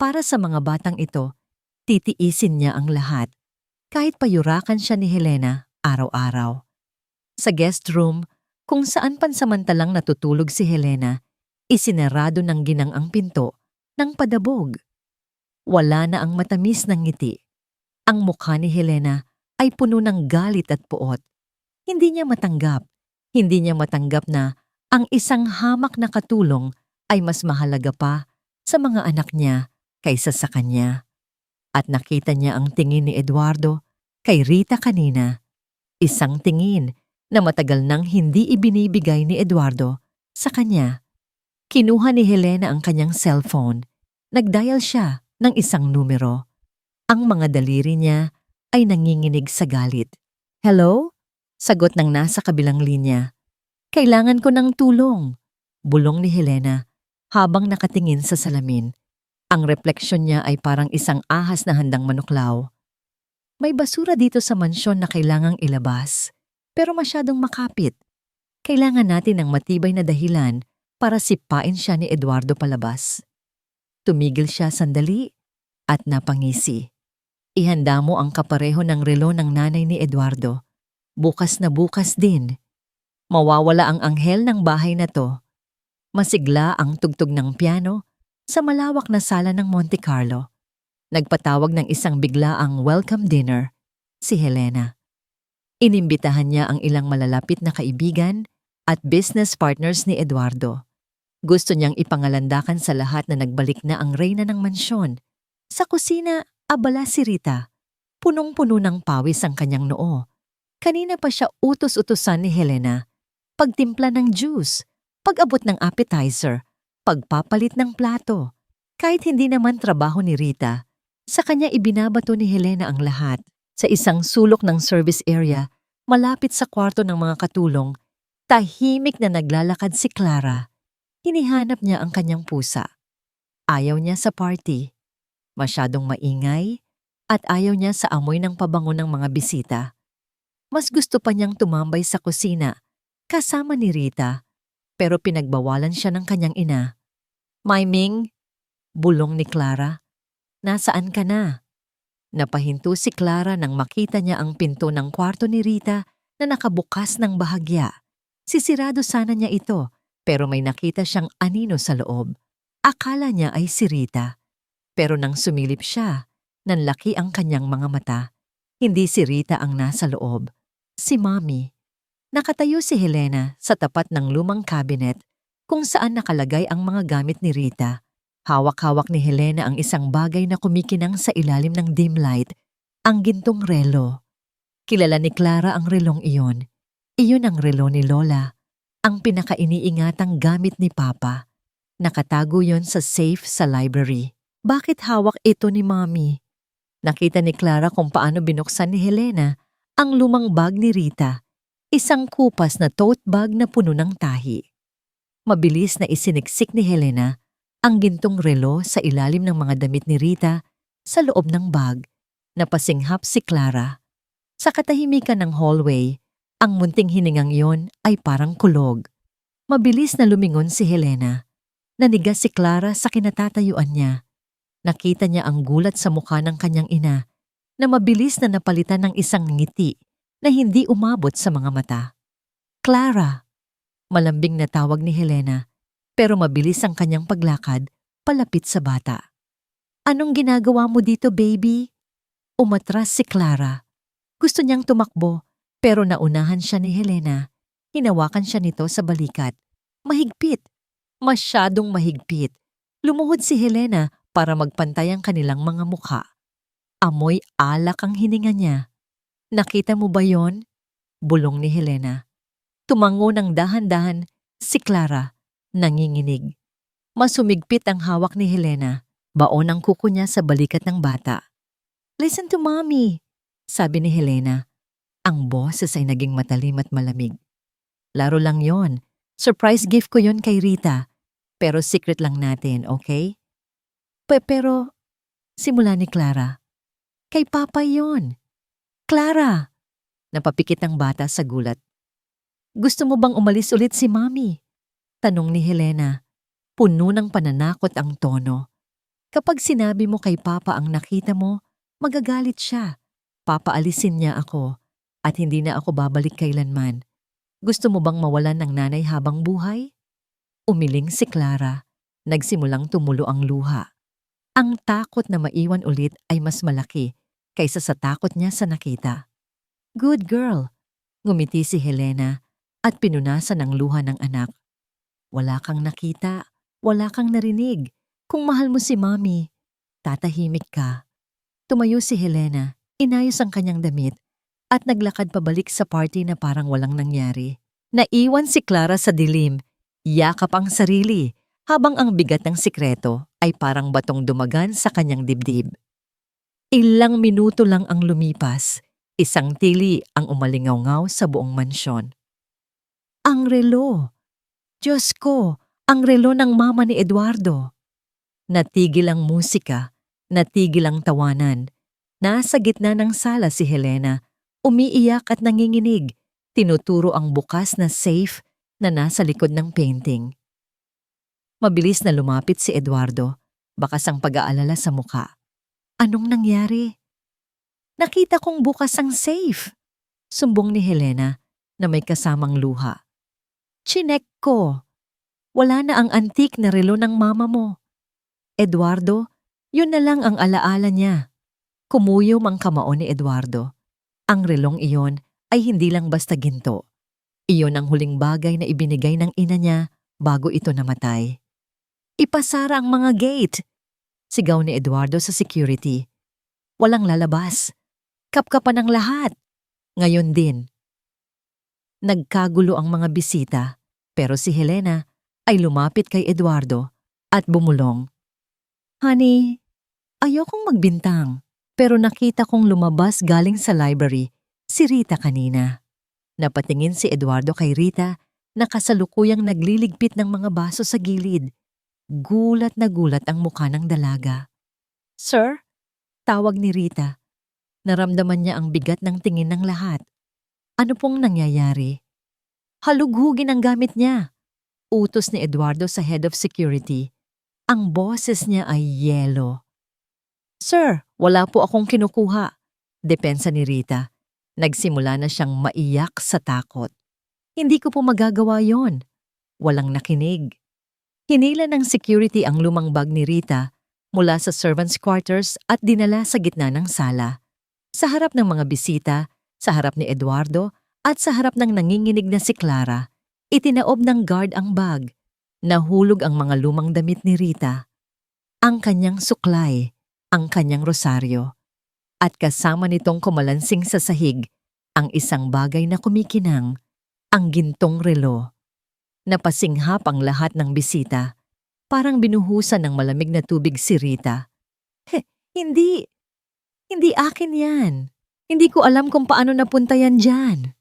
Para sa mga batang ito, titiisin niya ang lahat. Kahit payurakan siya ni Helena araw-araw. Sa guest room, kung saan pansamantalang natutulog si Helena, isinarado ng ginang ang pinto ng padabog. Wala na ang matamis ng ngiti. Ang mukha ni Helena ay puno ng galit at puot. Hindi niya matanggap na ang isang hamak na katulong ay mas mahalaga pa sa mga anak niya kaysa sa kanya. At nakita niya ang tingin ni Eduardo kay Rita kanina. Isang tingin na matagal nang hindi ibinibigay ni Eduardo sa kanya. Kinuha ni Helena ang kanyang cellphone. Nagdial siya ng isang numero. Ang mga daliri niya ay nanginginig sa galit. Hello? Sagot ng nasa kabilang linya. Kailangan ko ng tulong. Bulong ni Helena habang nakatingin sa salamin. Ang refleksyon niya ay parang isang ahas na handang manuklaw. May basura dito sa mansyon na kailangang ilabas, pero masyadong makapit. Kailangan natin ng matibay na dahilan para sipain siya ni Eduardo palabas. Tumigil siya sandali at napangisi. Ihanda mo ang kapareho ng relo ng nanay ni Eduardo. Bukas na bukas din. Mawawala ang anghel ng bahay na to. Masigla ang tugtog ng piano sa malawak na sala ng Monte Carlo. Nagpatawag ng isang biglaang welcome dinner, si Helena. Inimbitahan niya ang ilang malalapit na kaibigan at business partners ni Eduardo. Gusto niyang ipangalandakan sa lahat na nagbalik na ang reyna ng mansyon. Sa kusina, abala si Rita. Punong-puno ng pawis ang kanyang noo. Kanina pa siya utos-utusan ni Helena pagtimpla ng juice, pag-abot ng appetizer, pagpapalit ng plato. Kahit hindi naman trabaho ni Rita, sa kanya ibinabato ni Helena ang lahat. Sa isang sulok ng service area, malapit sa kwarto ng mga katulong, tahimik na naglalakad si Clara. Hinihanap niya ang kanyang pusa. Ayaw niya sa party. Masyadong maingay at ayaw niya sa amoy ng pabango ng mga bisita. Mas gusto pa niyang tumambay sa kusina kasama ni Rita, pero pinagbawalan siya ng kanyang ina. Miming, bulong ni Clara. Nasaan ka na? Napahinto si Clara nang makita niya ang pinto ng kwarto ni Rita na nakabukas ng bahagya. Sisirado sana niya ito, pero may nakita siyang anino sa loob. Akala niya ay si Rita. Pero nang sumilip siya, nanlaki ang kanyang mga mata. Hindi si Rita ang nasa loob. Si Mommy. Nakatayo si Helena sa tapat ng lumang cabinet kung saan nakalagay ang mga gamit ni Rita. Hawak-hawak ni Helena ang isang bagay na kumikinang sa ilalim ng dim light, ang gintong relo. Kilala ni Clara ang relong iyon. Iyon ang relo ni Lola, ang pinakainiingatang gamit ni Papa. Nakatago yon sa safe sa library. Bakit hawak ito ni Mommy? Nakita ni Clara kung paano binuksan ni Helena ang lumang bag ni Rita, isang kupas na tote bag na puno ng tahi. Mabilis na isiniksik ni Helena ang gintong relo sa ilalim ng mga damit ni Rita sa loob ng bag. Napasinghap si Clara. Sa katahimikan ng hallway, ang munting hiningang iyon ay parang kulog. Mabilis na lumingon si Helena. Nanigas si Clara sa kinatatayuan niya. Nakita niya ang gulat sa mukha ng kanyang ina na mabilis na napalitan ng isang ngiti na hindi umabot sa mga mata. Clara! Malambing na tawag ni Helena. Pero mabilis ang kanyang paglakad palapit sa bata. Anong ginagawa mo dito, baby? Umatras si Clara. Gusto niyang tumakbo, pero naunahan siya ni Helena. Hinawakan siya nito sa balikat. Mahigpit. Masyadong mahigpit. Lumuhod si Helena para magpantay ang kanilang mga mukha. Amoy alak ang hininga niya. Nakita mo ba yon? Bulong ni Helena. Tumango ng dahan-dahan si Clara. Nanginginig. Masumigpit ang hawak ni Helena. Baon ang kuko niya sa balikat ng bata. Listen to Mommy, sabi ni Helena. Ang boses ay naging matalim at malamig. Laro lang yon. Surprise gift ko yon kay Rita. Pero secret lang natin, okay? Pero, simula ni Clara. Kay Papa yon. Clara! Napapikit ang bata sa gulat. Gusto mo bang umalis ulit si Mommy? Tanong ni Helena. Puno ng pananakot ang tono. Kapag sinabi mo kay Papa ang nakita mo, magagalit siya. Papaalisin niya ako at hindi na ako babalik kailanman. Gusto mo bang mawalan ng nanay habang buhay? Umiling si Clara. Nagsimulang tumulo ang luha. Ang takot na maiwan ulit ay mas malaki kaysa sa takot niya sa nakita. Good girl, ngumiti si Helena at pinunasan ang luha ng anak. Wala kang nakita, wala kang narinig. Kung mahal mo si Mommy, tatahimik ka. Tumayo si Helena, inayos ang kanyang damit, at naglakad pabalik sa party na parang walang nangyari. Naiwan si Clara sa dilim, yakap ang sarili, habang ang bigat ng sikreto ay parang batong dumagan sa kanyang dibdib. Ilang minuto lang ang lumipas, isang tili ang umalingaw-ngaw sa buong mansyon. Ang relo! Diyos ko, ang relo ng mama ni Eduardo. Natigil ang musika, natigil ang tawanan. Nasa gitna ng sala si Helena, umiiyak at nanginginig, tinuturo ang bukas na safe na nasa likod ng painting. Mabilis na lumapit si Eduardo, bakas ang pag-aalala sa muka. Anong nangyari? Nakita kong bukas ang safe, sumbong ni Helena na may kasamang luha. Chinek ko. Wala na ang antik na relo ng mama mo. Eduardo, yun na lang ang alaala niya. Kumuyom ang kamao ni Eduardo. Ang relong iyon ay hindi lang basta ginto. Iyon ang huling bagay na ibinigay ng ina niya bago ito namatay. Ipasara ang mga gate! Sigaw ni Eduardo sa security. Walang lalabas. Kapkapan ang lahat. Ngayon din. Nagkagulo ang mga bisita, pero si Helena ay lumapit kay Eduardo at bumulong. Honey, ayokong magbintang, pero nakita kong lumabas galing sa library si Rita kanina. Napatingin si Eduardo kay Rita na kasalukuyang nagliligpit ng mga baso sa gilid. Gulat na gulat ang mukha ng dalaga. Sir? Tawag ni Rita. Naramdaman niya ang bigat ng tingin ng lahat. Ano pong nangyayari? Halughugin ang gamit niya. Utos ni Eduardo sa head of security. Ang boses niya ay yelo. Sir, wala po akong kinukuha. Depensa ni Rita. Nagsimula na siyang maiyak sa takot. Hindi ko po magagawa yon. Walang nakinig. Hinila ng security ang lumang bag ni Rita mula sa servants' quarters at dinala sa gitna ng sala. Sa harap ng mga bisita, sa harap ni Eduardo at sa harap ng nanginginig na si Clara, itinaob ng guard ang bag. Nahulog ang mga lumang damit ni Rita. Ang kanyang suklay, ang kanyang rosaryo. At kasama nitong kumalansing sa sahig, ang isang bagay na kumikinang, ang gintong relo. Napasinghap ang lahat ng bisita. Parang binuhusan ng malamig na tubig si Rita. Hindi akin yan. Hindi ko alam kung paano napunta yan dyan.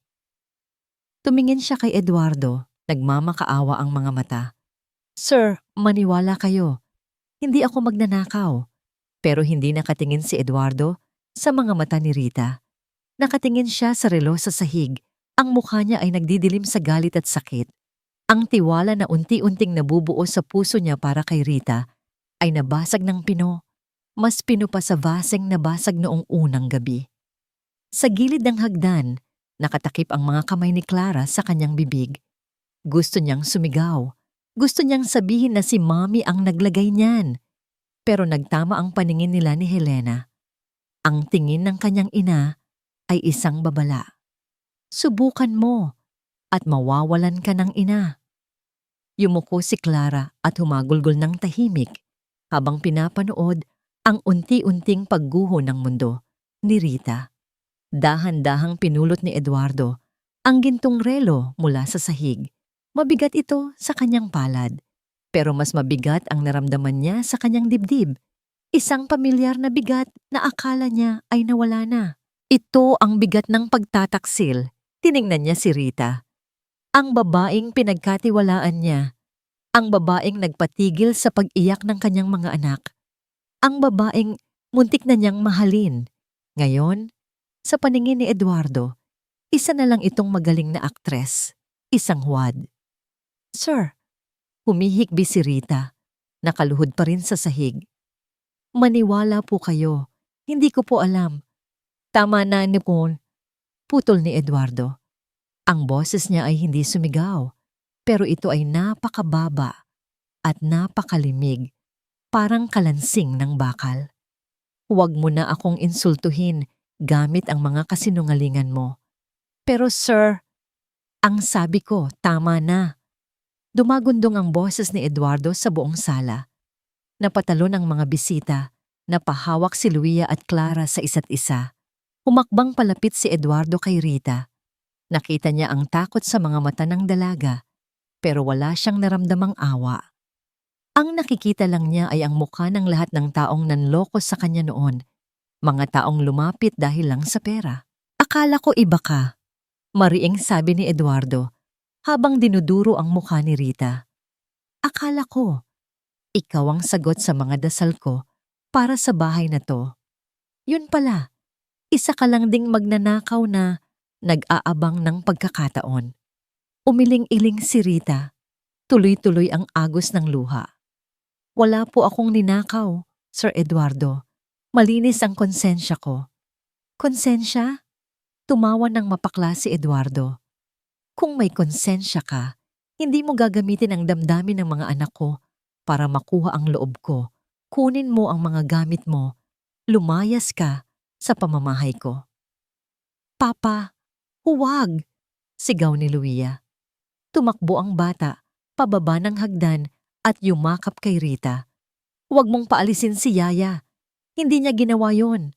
Tumingin siya kay Eduardo, nagmamakaawa ang mga mata. Sir, maniwala kayo. Hindi ako magnanakaw. Pero hindi nakatingin si Eduardo sa mga mata ni Rita. Nakatingin siya sa relo sa sahig. Ang mukha niya ay nagdidilim sa galit at sakit. Ang tiwala na unti-unting nabubuo sa puso niya para kay Rita ay nabasag ng pino. Mas pino pa sa vaseng nabasag noong unang gabi. Sa gilid ng hagdan, nakatakip ang mga kamay ni Clara sa kanyang bibig. Gusto niyang sumigaw. Gusto niyang sabihin na si Mommy ang naglagay niyan. Pero nagtama ang paningin nila ni Helena. Ang tingin ng kanyang ina ay isang babala. Subukan mo at mawawalan ka ng ina. Yumuko si Clara at humagulgol ng tahimik habang pinapanood ang unti-unting pagguho ng mundo ni Rita. Dahan-dahang pinulot ni Eduardo ang gintong relo mula sa sahig. Mabigat ito sa kanyang palad, pero mas mabigat ang naramdaman niya sa kanyang dibdib. Isang pamilyar na bigat na akala niya ay nawala na. Ito ang bigat ng pagtataksil. Tiningnan niya si Rita. Ang babaeng pinagkatiwalaan niya. Ang babaeng nagpatigil sa pag-iyak ng kanyang mga anak. Ang babaeng muntik na niyang mahalin. Ngayon, sa paningin ni Eduardo, isa na lang itong magaling na aktres. Isang huwad. Sir, humihikbi si Rita. Nakaluhod pa rin sa sahig. Maniwala po kayo. Hindi ko po alam. Tama na Nicole. Putol ni Eduardo. Ang boses niya ay hindi sumigaw, pero ito ay napakababa at napakalimig, parang kalansing ng bakal. Huwag mo na akong insultuhin gamit ang mga kasinungalingan mo. Pero sir, ang sabi ko, tama na. Dumagundong ang boses ni Eduardo sa buong sala. Napatalon ang mga bisita, napahawak si Luia at Clara sa isa't isa. Humakbang palapit si Eduardo kay Rita. Nakita niya ang takot sa mga mata ng dalaga, pero wala siyang naramdamang awa. Ang nakikita lang niya ay ang mukha ng lahat ng taong nanloko sa kanya noon. Mga taong lumapit dahil lang sa pera. Akala ko iba ka, mariing sabi ni Eduardo, habang dinuduro ang mukha ni Rita. Akala ko, ikaw ang sagot sa mga dasal ko para sa bahay na to. Yun pala, isa ka lang ding magnanakaw na nag-aabang ng pagkakataon. Umiling-iling si Rita. Tuloy-tuloy ang agos ng luha. Wala po akong ninakaw, Sir Eduardo. Malinis ang konsensya ko. Konsensya? Tumawa ng mapakla si Eduardo. Kung may konsensya ka, hindi mo gagamitin ang damdamin ng mga anak ko para makuha ang loob ko. Kunin mo ang mga gamit mo. Lumayas ka sa pamamahay ko. Papa, huwag! Sigaw ni Luia. Tumakbo ang bata, pababa ng hagdan at yumakap kay Rita. Huwag mong paalisin si Yaya. Hindi niya ginawa yon.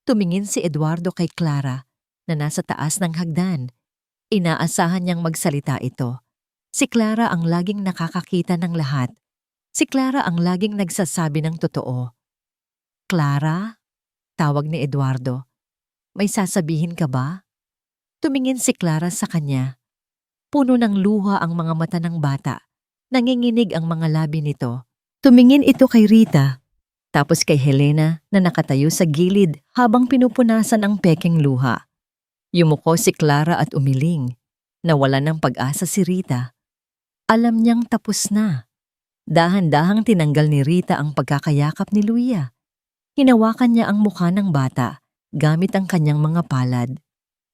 Tumingin si Eduardo kay Clara na nasa taas ng hagdan. Inaasahan niyang magsalita ito. Si Clara ang laging nakakakita ng lahat. Si Clara ang laging nagsasabi ng totoo. Clara? Tawag ni Eduardo. May sasabihin ka ba? Tumingin si Clara sa kanya. Puno ng luha ang mga mata ng bata. Nanginginig ang mga labi nito. Tumingin ito kay Rita, tapos kay Helena na nakatayo sa gilid habang pinupunasan ang peking luha. Yumuko si Clara at umiling. Nawala ng pag-asa si Rita. Alam niyang tapos na. Dahan-dahang tinanggal ni Rita ang pagkakayakap ni Luia. Hinawakan niya ang mukha ng bata gamit ang kanyang mga palad.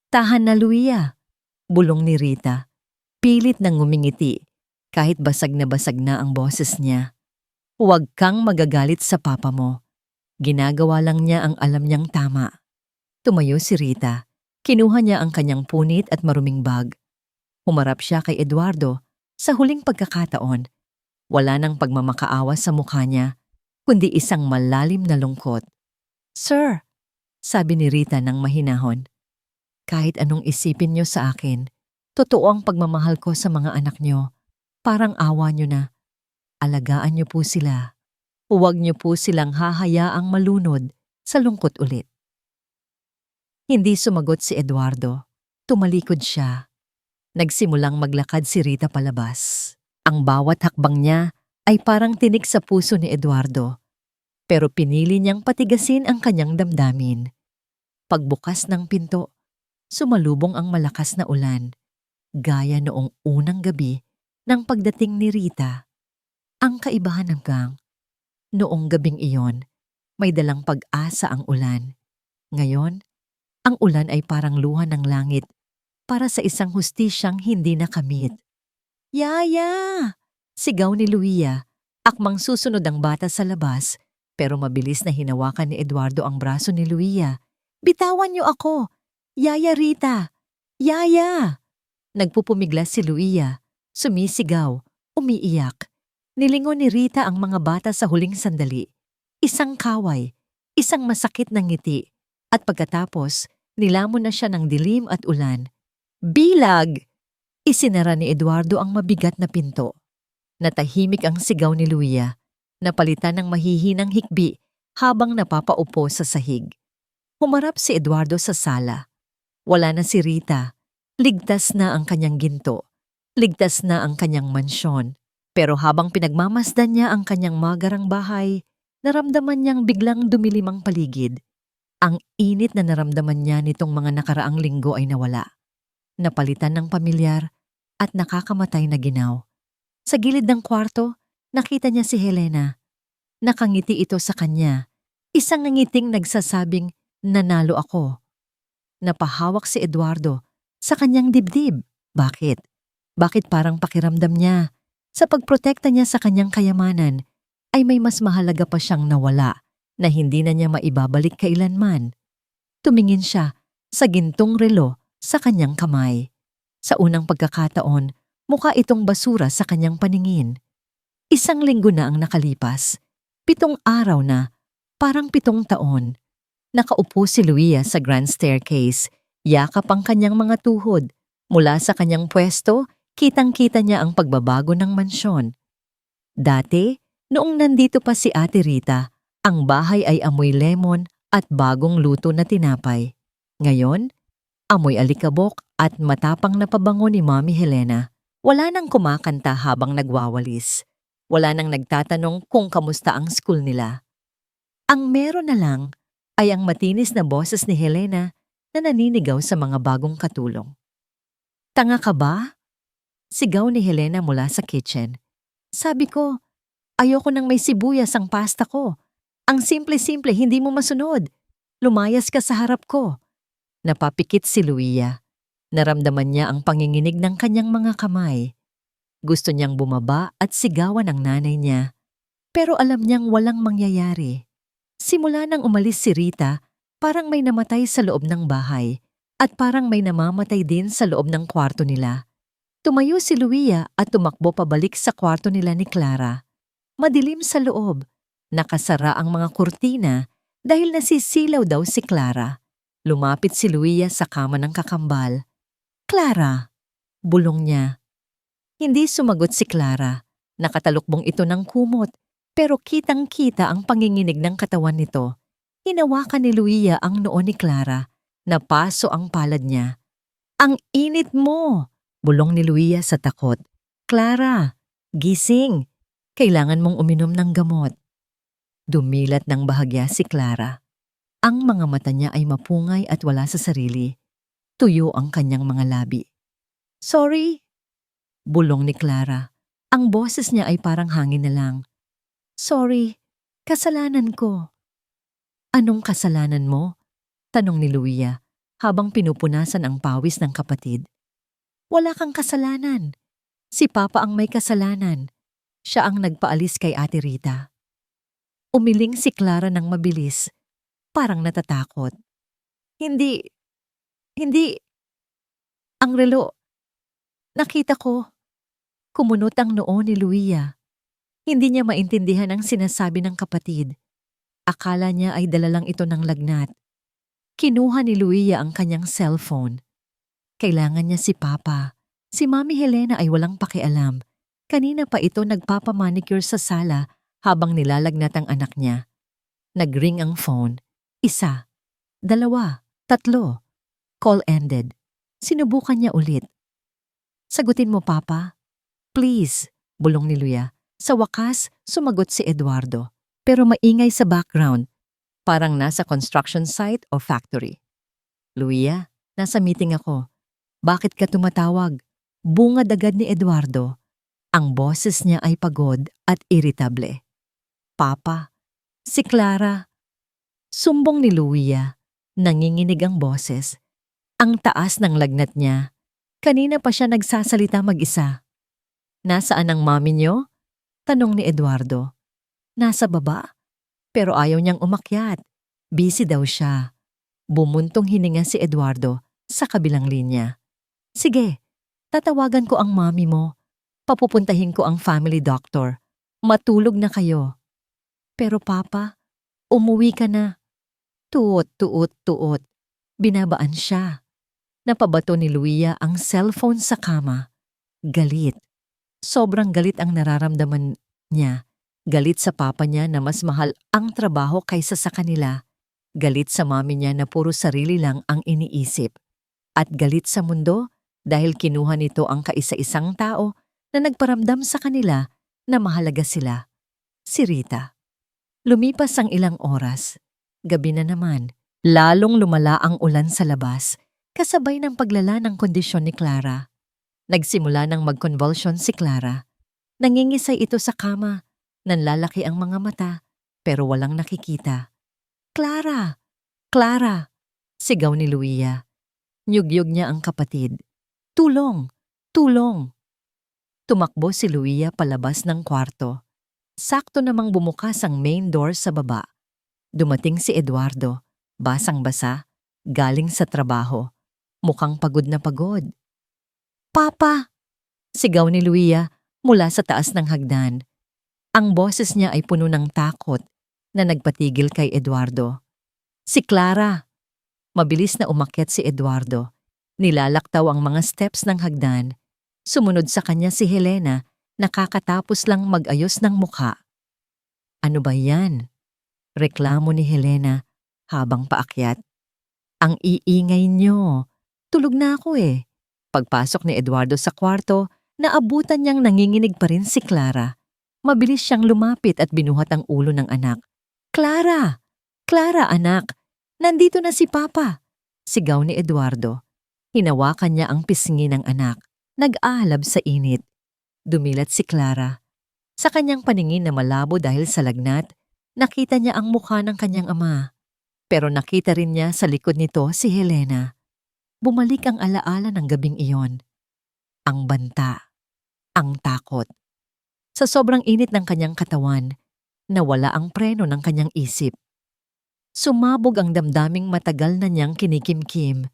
Tahan na, Luia, bulong ni Rita. Pilit nang ngumingiti kahit basag na ang boses niya. Huwag kang magagalit sa papa mo. Ginagawa lang niya ang alam niyang tama. Tumayo si Rita. Kinuha niya ang kanyang punit at maruming bag. Humarap siya kay Eduardo. Sa huling pagkakataon, wala nang pagmamakaawa sa mukha niya, kundi isang malalim na lungkot. Sir, sabi ni Rita ng mahinahon, kahit anong isipin niyo sa akin, totoo ang pagmamahal ko sa mga anak niyo. Parang awa niyo na. Alagaan niyo po sila. Huwag niyo po silang hahayaang malunod sa lungkot ulit. Hindi sumagot si Eduardo. Tumalikod siya. Nagsimulang maglakad si Rita palabas. Ang bawat hakbang niya ay parang tinik sa puso ni Eduardo. Pero pinili niyang patigasin ang kanyang damdamin. Pagbukas ng pinto, sumalubong ang malakas na ulan. Gaya noong unang gabi ng pagdating ni Rita. Ang kaibahan hanggang noong gabing iyon, may dalang pag-asa ang ulan. Ngayon, ang ulan ay parang luha ng langit para sa isang hustisyang hindi nakamit. Yaya! Sigaw ni Luia. Akmang susunod ang bata sa labas, pero mabilis na hinawakan ni Eduardo ang braso ni Luia. Bitawan niyo ako! Yaya Rita! Yaya! Nagpupumiglas si Luia. Sumisigaw, umiiyak. Nilingon ni Rita ang mga bata sa huling sandali. Isang kaway, isang masakit na ngiti, at pagkatapos, nilamon na siya ng dilim at ulan. Bilag! Isinara ni Eduardo ang mabigat na pinto. Natahimik ang sigaw ni Luia, napalitan ng mahihinang hikbi habang napapaupo sa sahig. Humarap si Eduardo sa sala. Wala na si Rita. Ligtas na ang kanyang ginto. Ligtas na ang kanyang mansyon. Pero habang pinagmamasdan niya ang kanyang magarang bahay, naramdaman niyang biglang dumilim ang paligid. Ang init na naramdaman niya nitong mga nakaraang linggo ay nawala. Napalitan ng pamilyar at nakakamatay na ginaw. Sa gilid ng kwarto, nakita niya si Helena. Nakangiti ito sa kanya. Isang ngiting nagsasabing, nanalo ako. Napahawak si Eduardo sa kanyang dibdib. Bakit? Bakit parang pakiramdam niya? Sa pagprotekta niya sa kanyang kayamanan, ay may mas mahalaga pa siyang nawala na hindi na niya maibabalik kailanman. Tumingin siya sa gintong relo sa kanyang kamay. Sa unang pagkakataon, mukha itong basura sa kanyang paningin. 1 linggo na ang nakalipas. 7 araw na, parang 7 taon. Nakaupo si Luia sa grand staircase, yakap ang kanyang mga tuhod. Mula sa kanyang pwesto, kitang-kita niya ang pagbabago ng mansyon. Dati, noong nandito pa si Ate Rita, ang bahay ay amoy lemon at bagong luto na tinapay. Ngayon, amoy alikabok at matapang na pabango ni Mommy Helena. Wala nang kumakanta habang nagwawalis. Wala nang nagtatanong kung kamusta ang school nila. Ang meron na lang ay ang matinis na boses ni Helena na naninigaw sa mga bagong katulong. Tanga ka ba? Sigaw ni Helena mula sa kitchen. Sabi ko, ayoko nang may sibuyas ang pasta ko. Ang simple-simple, hindi mo masunod. Lumayas ka sa harap ko. Napapikit si Luia. Naramdaman niya ang panginginig ng kanyang mga kamay. Gusto niyang bumaba at sigawan ang nanay niya. Pero alam niyang walang mangyayari. Simula nang umalis si Rita, parang may namatay sa loob ng bahay at parang may namamatay din sa loob ng kwarto nila. Tumayo si Luia at tumakbo pabalik sa kwarto nila ni Clara. Madilim sa loob. Nakasara ang mga kurtina dahil nasisilaw daw si Clara. Lumapit si Luia sa kama ng kakambal. Clara, bulong niya. Hindi sumagot si Clara. Nakatalukbong ito ng kumot, pero kitang-kita ang panginginig ng katawan nito. Hinawakan ni Luia ang noo ni Clara. Napaso ang palad niya. Ang init mo! Bulong ni Luia sa takot. Clara, gising! Kailangan mong uminom ng gamot. Dumilat ng bahagya si Clara. Ang mga mata niya ay mapungay at wala sa sarili. Tuyo ang kanyang mga labi. Sorry, bulong ni Clara. Ang boses niya ay parang hangin na lang. Sorry, kasalanan ko. Anong kasalanan mo? Tanong ni Luia habang pinupunasan ang pawis ng kapatid. Wala kang kasalanan. Si Papa ang may kasalanan. Siya ang nagpaalis kay Ate Rita. Umiling si Clara ng mabilis, parang natatakot. Hindi. Ang relo. Nakita ko. Kumunot ang noo ni Luia. Hindi niya maintindihan ang sinasabi ng kapatid. Akala niya ay dala lang ito ng lagnat. Kinuha ni Luia ang kanyang cellphone. Kailangan niya si Papa. Si Mami Helena ay walang pakialam. Kanina pa ito nagpapamanicure sa sala habang nilalagnat ang anak niya. Nagring ang phone. 1, 2, 3. Call ended. Sinubukan niya ulit. Sagutin mo, Papa. Please, bulong ni Luia. Sa wakas, sumagot si Eduardo. Pero maingay sa background. Parang nasa construction site o factory. Luia, nasa meeting ako. Bakit ka tumatawag? Bungad agad ni Eduardo. Ang boses niya ay pagod at iritable. Papa, si Clara. Sumbong ni Luia. Nanginginig ang boses. Ang taas ng lagnat niya. Kanina pa siya nagsasalita mag-isa. Nasaan ang mami niyo? Tanong ni Eduardo. Nasa baba. Pero ayaw niyang umakyat. Busy daw siya. Bumuntong hininga si Eduardo sa kabilang linya. Sige, tatawagan ko ang mami mo. Papupuntahin ko ang family doctor. Matulog na kayo. Pero Papa, umuwi ka na. Tuot. Binabaan siya. Napabato ni Luia ang cellphone sa kama. Galit. Sobrang galit ang nararamdaman niya. Galit sa papa niya na mas mahal ang trabaho kaysa sa kanila. Galit sa mami niya na puro sarili lang ang iniisip. At galit sa mundo dahil kinuha nito ang kaisa-isang tao na nagparamdam sa kanila na mahalaga sila. Si Rita. Lumipas ang ilang oras. Gabi na naman. Lalong lumala ang ulan sa labas. Kasabay ng paglala ng kondisyon ni Clara. Nagsimula ng mag-convulsion si Clara. Nangingisay ito sa kama. Nanlalaki ang mga mata, pero walang nakikita. Clara! Clara! Sigaw ni Luia. Nyugyug niya ang kapatid. Tulong! Tulong! Tumakbo si Luia palabas ng kwarto. Sakto namang bumukas ang main door sa baba. Dumating si Eduardo. Basang-basa. Galing sa trabaho. Mukhang pagod na pagod. Papa! Sigaw ni Luia mula sa taas ng hagdan. Ang boses niya ay puno ng takot na nagpatigil kay Eduardo. Si Clara! Mabilis na umakyat si Eduardo. Nilalaktaw ang mga steps ng hagdan. Sumunod sa kanya si Helena, nakakatapos lang mag-ayos ng mukha. Ano ba yan? Reklamo ni Helena habang paakyat. Ang iingay niyo. Tulog na ako eh. Pagpasok ni Eduardo sa kwarto, naabutan niyang nanginginig pa rin si Clara. Mabilis siyang lumapit at binuhat ang ulo ng anak. Clara! Clara, anak! Nandito na si Papa! Sigaw ni Eduardo. Hinawakan niya ang pisngi ng anak. Nag-aalab sa init. Dumilat si Clara. Sa kanyang paningin na malabo dahil sa lagnat, nakita niya ang mukha ng kanyang ama. Pero nakita rin niya sa likod nito si Helena. Bumalik ang alaala ng gabing iyon. Ang banta. Ang takot. Sa sobrang init ng kanyang katawan, nawala ang preno ng kanyang isip. Sumabog ang damdaming matagal na niyang kinikimkim.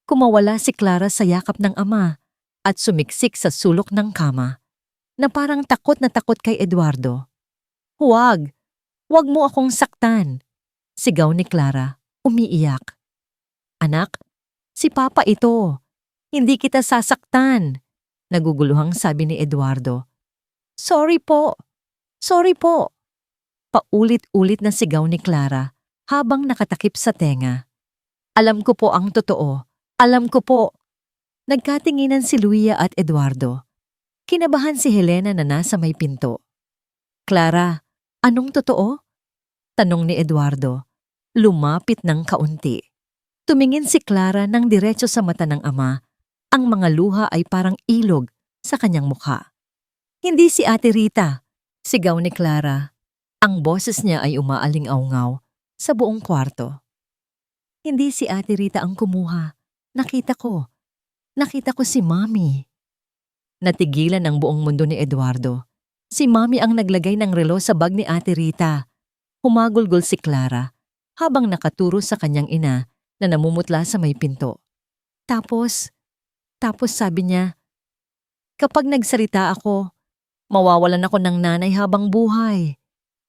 Kumawala si Clara sa yakap ng ama at sumiksik sa sulok ng kama na parang takot na takot kay Eduardo. Huwag! Huwag mo akong saktan! Sigaw ni Clara, umiiyak. Anak, si Papa ito. Hindi kita sasaktan, naguguluhang sabi ni Eduardo. Sorry po, sorry po. Paulit-ulit na sigaw ni Clara habang nakatakip sa tenga. Alam ko po ang totoo. Alam ko po. Nagkatinginan si Luia at Eduardo. Kinabahan si Helena na nasa may pinto. Clara, anong totoo? Tanong ni Eduardo. Lumapit ng kaunti. Tumingin si Clara ng diretso sa mata ng ama. Ang mga luha ay parang ilog sa kanyang mukha. Hindi si Ate Rita, sigaw ni Clara. Ang boses niya ay umaaling-aungaw sa buong kwarto. Hindi si Ate Rita ang kumuha. Nakita ko. Nakita ko si Mami. Natigilan ang buong mundo ni Eduardo. Si Mami ang naglagay ng relo sa bag ni Ate Rita. Humagulgol si Clara habang nakaturo sa kanyang ina na namumutla sa may pinto. Tapos sabi niya, kapag nagsalita ako, mawawalan ako ng nanay habang buhay.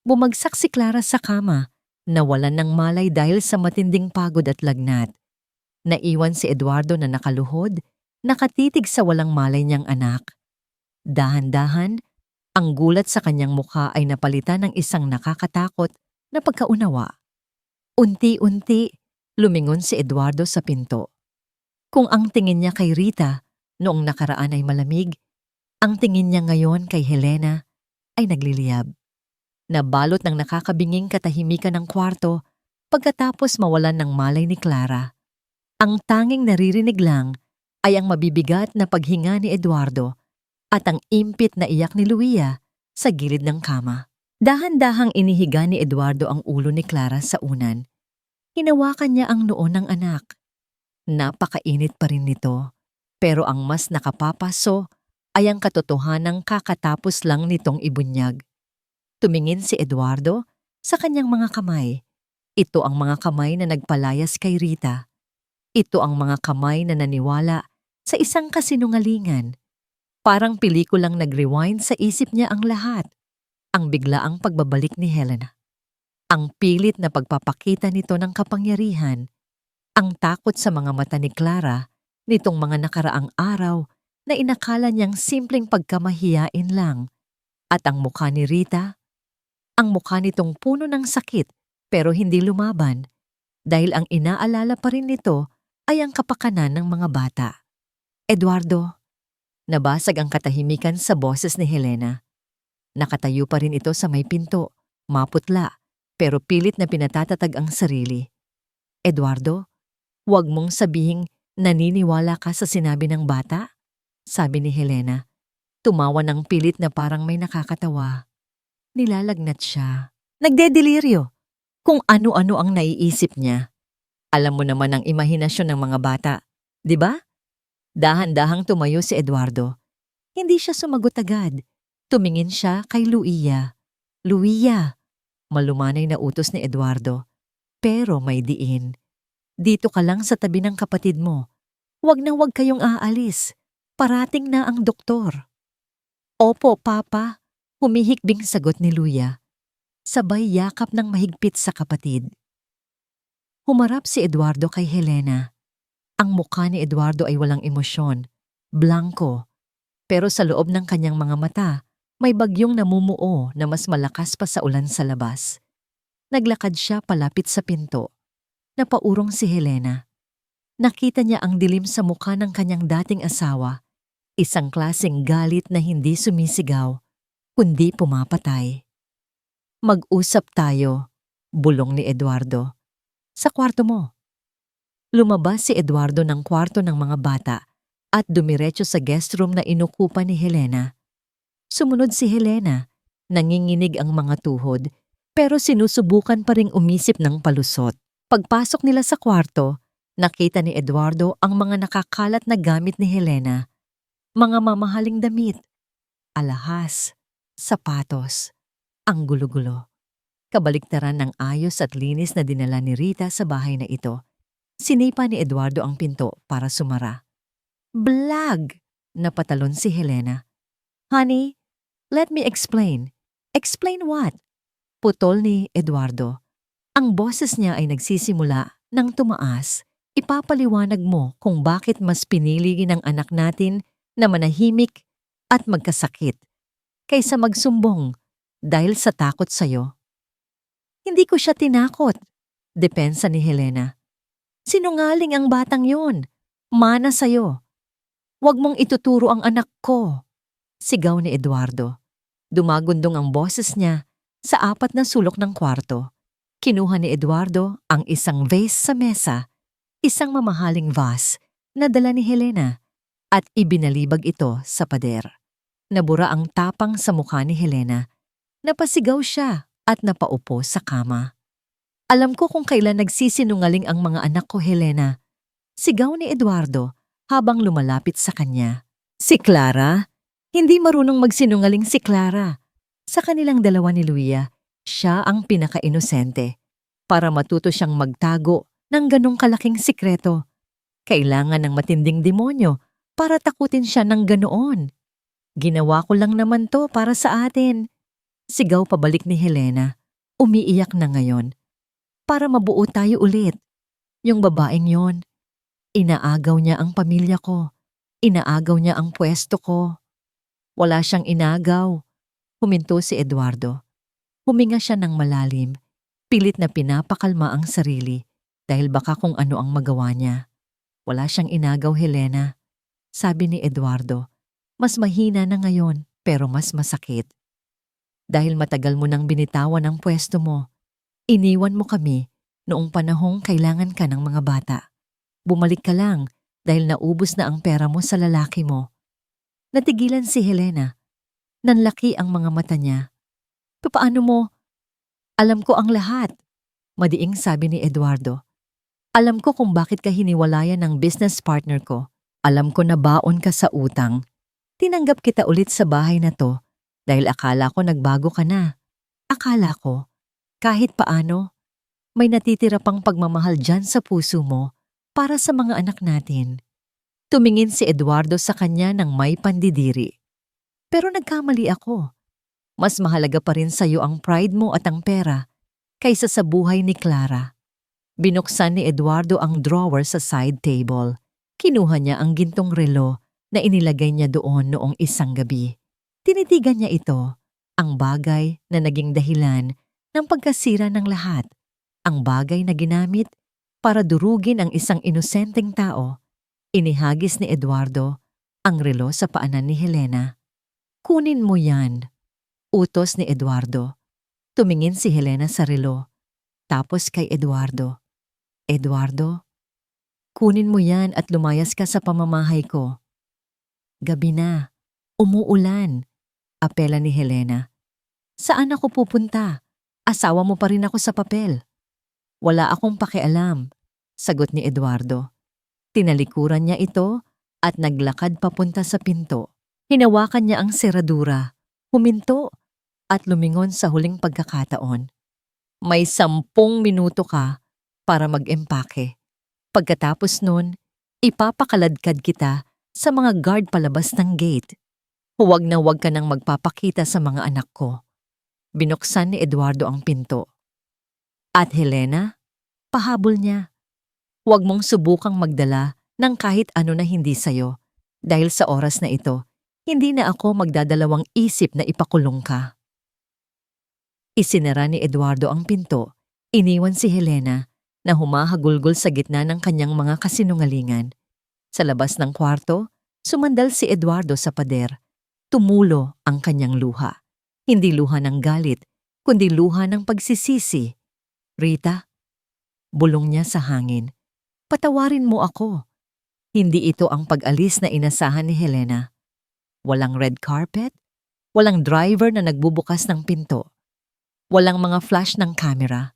Bumagsak si Clara sa kama, nawalan ng malay dahil sa matinding pagod at lagnat. Naiwan si Eduardo na nakaluhod, nakatitig sa walang malay niyang anak. Dahan-dahan, ang gulat sa kanyang mukha ay napalitan ng isang nakakatakot na pagkaunawa. Unti-unti, lumingon si Eduardo sa pinto. Kung ang tingin niya kay Rita noong nakaraan ay malamig, ang tingin niya ngayon kay Helena ay nagliliyab. Nabalot ng nakakabinging katahimikan ng kwarto pagkatapos mawalan ng malay ni Clara. Ang tanging naririnig lang ay ang mabibigat na paghinga ni Eduardo at ang impit na iyak ni Luia sa gilid ng kama. Dahan-dahang inihiga ni Eduardo ang ulo ni Clara sa unan. Hinawakan niya ang noo ng anak. Napakainit pa rin nito, pero ang mas nakapapaso ay ang katotohanang kakatapos lang nitong ibunyag. Tumingin si Eduardo sa kanyang mga kamay. Ito ang mga kamay na nagpalayas kay Rita. Ito ang mga kamay na naniwala sa isang kasinungalingan. Parang pelikulang nag-rewind sa isip niya ang lahat. Ang biglaang pagbabalik ni Helena. Ang pilit na pagpapakita nito ng kapangyarihan. Ang takot sa mga mata ni Clara nitong mga nakaraang araw na inakala niyang simpleng pagkamahiyain lang. At ang mukha ni Rita, ang mukha nitong puno ng sakit pero hindi lumaban dahil ang inaalala pa rin nito ay ang kapakanan ng mga bata. Eduardo, nabasag ang katahimikan sa boses ni Helena. Nakatayo pa rin ito sa may pinto, maputla, pero pilit na pinatatatag ang sarili. Eduardo, huwag mong sabihing naniniwala ka sa sinabi ng bata? Sabi ni Helena. Tumawa ng pilit na parang may nakakatawa. Nilalagnat siya. Nagdedeliryo. Kung ano-ano ang naiisip niya. Alam mo naman ang imahinasyon ng mga bata, di ba? Dahan-dahang tumayo si Eduardo. Hindi siya sumagot agad. Tumingin siya kay Luia. Luia, malumanay na utos ni Eduardo. Pero may diin. Dito ka lang sa tabi ng kapatid mo. Huwag na huwag kayong aalis. Parating na ang doktor. Opo, Papa. Humihikbing sagot ni Luia. Sabay yakap ng mahigpit sa kapatid. Humarap si Eduardo kay Helena. Ang mukha ni Eduardo ay walang emosyon, blanko. Pero sa loob ng kanyang mga mata, may bagyong namumuo na mas malakas pa sa ulan sa labas. Naglakad siya palapit sa pinto. Napaurong si Helena. Nakita niya ang dilim sa mukha ng kanyang dating asawa. Isang klaseng galit na hindi sumisigaw, kundi pumapatay. Mag-usap tayo, bulong ni Eduardo. Sa kwarto mo. Lumabas si Eduardo ng kwarto ng mga bata at dumiretso sa guest room na inukupan ni Helena. Sumunod si Helena, nanginginig ang mga tuhod, pero sinusubukan pa ring umisip ng palusot. Pagpasok nila sa kwarto, nakita ni Eduardo ang mga nakakalat na gamit ni Helena. Mga mamahaling damit, alahas, sapatos, ang gulo-gulo. Kabaliktaran ng ayos at linis na dinala ni Rita sa bahay na ito. Sinipa ni Eduardo ang pinto para sumara. Blag! Napatalon si Helena. Honey, let me explain. Explain what? Putol ni Eduardo. Ang boses niya ay nagsisimula nang tumaas Ipapaliwanag mo kung bakit mas pinili ng anak natin na manahimik at magkasakit kaysa magsumbong dahil sa takot sa'yo. Hindi ko siya tinakot, depensa ni Helena. Sinungaling ang batang yon. Mana sa'yo. Huwag mong ituturo ang anak ko, sigaw ni Eduardo. Dumagundong ang boses niya sa apat na sulok ng kwarto. Kinuha ni Eduardo ang isang vase sa mesa, isang mamahaling vase na dala ni Helena, at ibinalibag ito sa pader. Nabura ang tapang sa mukha ni Helena. Napasigaw siya at napaupo sa kama. Alam ko kung kailan nagsisinungaling ang mga anak ko, Helena. Sigaw ni Eduardo habang lumalapit sa kanya. Si Clara? Hindi marunong magsinungaling si Clara. Sa kanilang dalawa ni Luia, siya ang pinaka-inosente. Para matuto siyang magtago ng ganong kalaking sikreto. Kailangan ng matinding demonyo para takutin siya ng ganoon. Ginawa ko lang naman to para sa atin. Sigaw pabalik ni Helena. Umiiyak na ngayon. Para mabuo tayo ulit. Yung babaeng yon, inaagaw niya ang pamilya ko. Inaagaw niya ang pwesto ko. Wala siyang inagaw. Huminto si Eduardo. Huminga siya ng malalim. Pilit na pinapakalma ang sarili dahil baka kung ano ang magawa niya. Wala siyang inagaw, Helena. Sabi ni Eduardo. Mas mahina na ngayon pero mas masakit. Dahil matagal mo nang binitawan ang pwesto mo, iniwan mo kami noong panahong kailangan ka ng mga bata. Bumalik ka lang dahil naubos na ang pera mo sa lalaki mo. Natigilan si Helena. Nanlaki ang mga mata niya. Paano mo? Alam ko ang lahat, madiing sabi ni Eduardo. Alam ko kung bakit ka hiniwalayan ng business partner ko. Alam ko na baon ka sa utang. Tinanggap kita ulit sa bahay na to dahil akala ko nagbago ka na. Akala ko, kahit paano, may natitira pang pagmamahal dyan sa puso mo para sa mga anak natin. Tumingin si Eduardo sa kanya ng may pandidiri. Pero nagkamali ako. Mas mahalaga pa rin sa'yo ang pride mo at ang pera kaysa sa buhay ni Clara. Binuksan ni Eduardo ang drawer sa side table. Kinuha niya ang gintong relo na inilagay niya doon noong isang gabi. Tinitigan niya ito, ang bagay na naging dahilan ng pagkasira ng lahat, ang bagay na ginamit para durugin ang isang inosenteng tao. Inihagis ni Eduardo ang relo sa paanan ni Helena. Kunin mo yan, utos ni Eduardo. Tumingin si Helena sa relo, tapos kay Eduardo. Eduardo, kunin mo yan at lumayas ka sa pamamahay ko. Gabi na, umuulan, apela ni Helena. Saan ako pupunta? Asawa mo pa rin ako sa papel. Wala akong pakialam, sagot ni Eduardo. Tinalikuran niya ito at naglakad papunta sa pinto. Hinawakan niya ang seradura, huminto at lumingon sa huling pagkakataon. May 10 minuto ka para mag-empake. Pagkatapos nun, ipapakaladkad kita sa mga guard palabas ng gate. Huwag na huwag ka nang magpapakita sa mga anak ko. Binuksan ni Eduardo ang pinto. At Helena, pahabol niya. Huwag mong subukang magdala ng kahit ano na hindi sayo. Dahil sa oras na ito, hindi na ako magdadalawang isip na ipakulong ka. Isinara ni Eduardo ang pinto. Iniwan si Helena na humahagulgol sa gitna ng kanyang mga kasinungalingan. Sa labas ng kwarto, sumandal si Eduardo sa pader. Tumulo ang kanyang luha. Hindi luha ng galit, kundi luha ng pagsisisi. Rita, bulong niya sa hangin. Patawarin mo ako. Hindi ito ang pag-alis na inasahan ni Helena. Walang red carpet, walang driver na nagbubukas ng pinto, walang mga flash ng camera.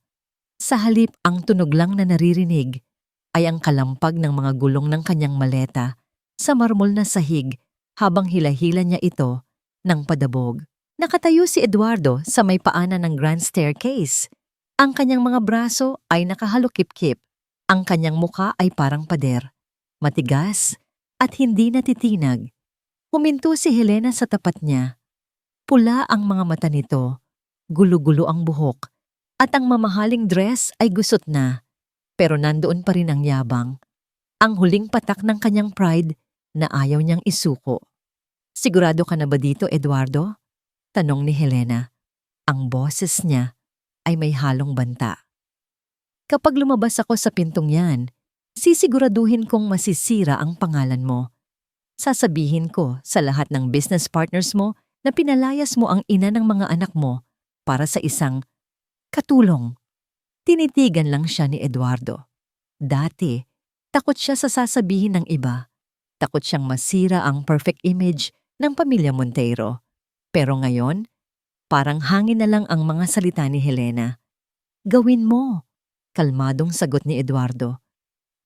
Sa halip, ang tunog lang na naririnig ay ang kalampag ng mga gulong ng kanyang maleta sa marmol na sahig habang hila-hila niya ito ng padabog. Nakatayo si Eduardo sa may paanan ng grand staircase. Ang kanyang mga braso ay nakahalukip-kip. Ang kanyang muka ay parang pader, matigas at hindi natitinag. Huminto si Helena sa tapat niya. Pula ang mga mata nito, gulo-gulo ang buhok, at ang mamahaling dress ay gusot na. Pero nandoon pa rin ang yabang, Ang huling patak ng kanyang pride na ayaw niyang isuko. Sigurado ka na ba dito, Eduardo? Tanong ni Helena. Ang boses niya ay may halong banta. Kapag lumabas ako sa pintong yan, sisiguraduhin kong masisira ang pangalan mo. Sasabihin ko sa lahat ng business partners mo na pinalayas mo ang ina ng mga anak mo para sa isang katulong. Tinitigan lang siya ni Eduardo. Dati, takot siya sa sasabihin ng iba. Takot siyang masira ang perfect image ng pamilya Monteiro. Pero ngayon, parang hangin na lang ang mga salita ni Helena. Gawin mo, kalmadong sagot ni Eduardo.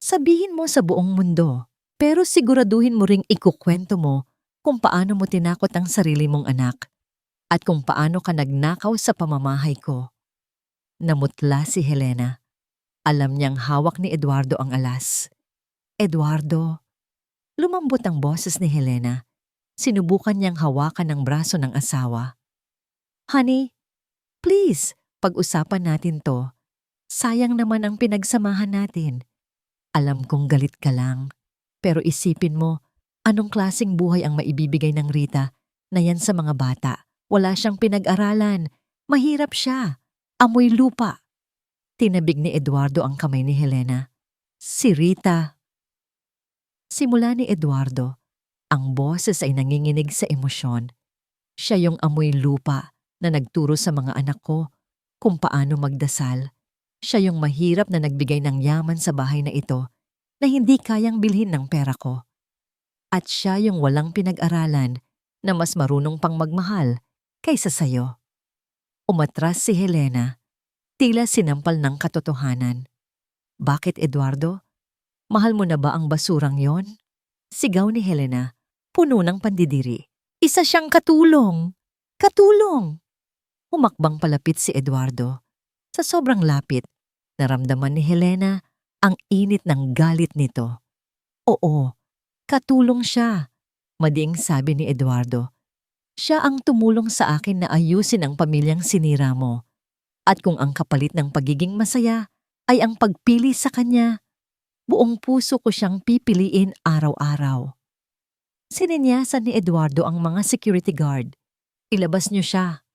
Sabihin mo sa buong mundo, pero siguraduhin mo ring ikukwento mo kung paano mo tinakot ang sarili mong anak at kung paano ka nagnakaw sa pamamahay ko. Namutla si Helena. Alam niyang hawak ni Eduardo ang alas. Eduardo, lumambot ang boses ni Helena. Sinubukan niyang hawakan ang braso ng asawa. Honey, please, pag-usapan natin to. Sayang naman ang pinagsamahan natin. Alam kong galit ka lang, pero isipin mo, anong klaseng buhay ang maibibigay ng Rita na yan sa mga bata? Wala siyang pinag-aralan. Mahirap siya. Amoy lupa. Tinabig ni Eduardo ang kamay ni Helena. Si Rita. Simula ni Eduardo, ang boses ay nanginginig sa emosyon. Siya yung amoy lupa na nagturo sa mga anak ko kung paano magdasal. Siya yung mahirap na nagbigay ng yaman sa bahay na ito na hindi kayang bilhin ng pera ko. At siya yung walang pinag-aralan na mas marunong pang magmahal kaysa sayo. Umatras si Helena, tila sinampal ng katotohanan. Bakit, Eduardo? Mahal mo na ba ang basurang yon? Sigaw ni Helena, puno ng pandidiri. Isa siyang katulong! Katulong! Humakbang palapit si Eduardo. Sa sobrang lapit, naramdaman ni Helena ang init ng galit nito. Oo, katulong siya, madiing sabi ni Eduardo. Siya ang tumulong sa akin na ayusin ang pamilyang sinira mo. At kung ang kapalit ng pagiging masaya ay ang pagpili sa kanya, buong puso ko siyang pipiliin araw-araw. Sininyasan ni Eduardo ang mga security guard. Ilabas niyo siya.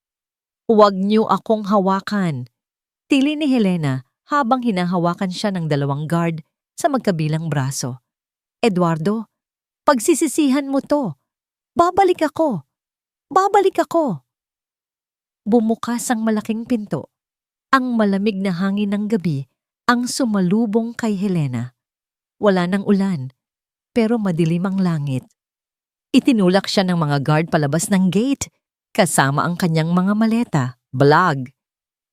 Huwag niyo akong hawakan. Tili ni Helena habang hinahawakan siya ng 2 guard sa magkabilang braso. Eduardo, pagsisisihan mo to. Babalik ako. Babalik ako. Bumukas ang malaking pinto. Ang malamig na hangin ng gabi ang sumalubong kay Helena. Wala nang ulan, pero madilim ang langit. Itinulak siya ng mga guard palabas ng gate, kasama ang kanyang mga maleta, bag.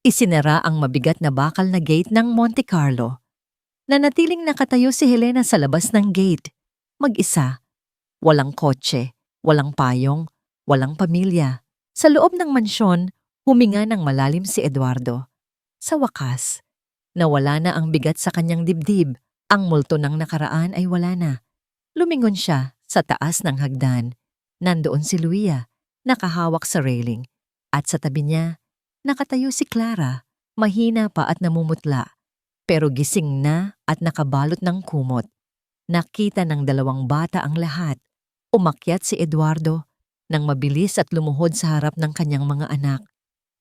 Isinara ang mabigat na bakal na gate ng Monte Carlo. Nanatiling nakatayo si Helena sa labas ng gate, mag-isa. Walang kotse, walang payong, walang pamilya. Sa loob ng mansyon, huminga ng malalim si Eduardo. Sa wakas, nawala na ang bigat sa kanyang dibdib. Ang multo ng nakaraan ay wala na. Lumingon siya sa taas ng hagdan. Nandoon si Luia, nakahawak sa railing. At sa tabi niya, nakatayo si Clara, mahina pa at namumutla. Pero gising na at nakabalot ng kumot. Nakita ng 2 bata ang lahat. Umakyat si Eduardo nang mabilis at lumuhod sa harap ng kanyang mga anak.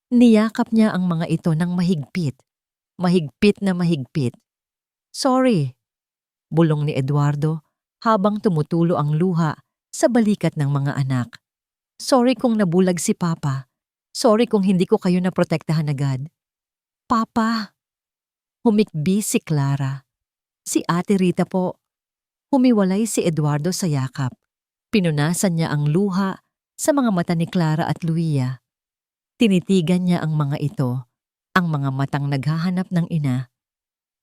Niyakap niya ang mga ito ng mahigpit. Mahigpit na mahigpit. Sorry, bulong ni Eduardo habang tumutulo ang luha sa balikat ng mga anak. Sorry kung nabulag si Papa. Sorry kung hindi ko kayo naprotektahan agad. Papa! Humikbi si Clara. Si Ate Rita po. Humiwalay si Eduardo sa yakap. Pinunasan niya ang luha sa mga mata ni Clara at Luia. Tinitigan niya ang mga ito, ang mga matang naghahanap ng ina.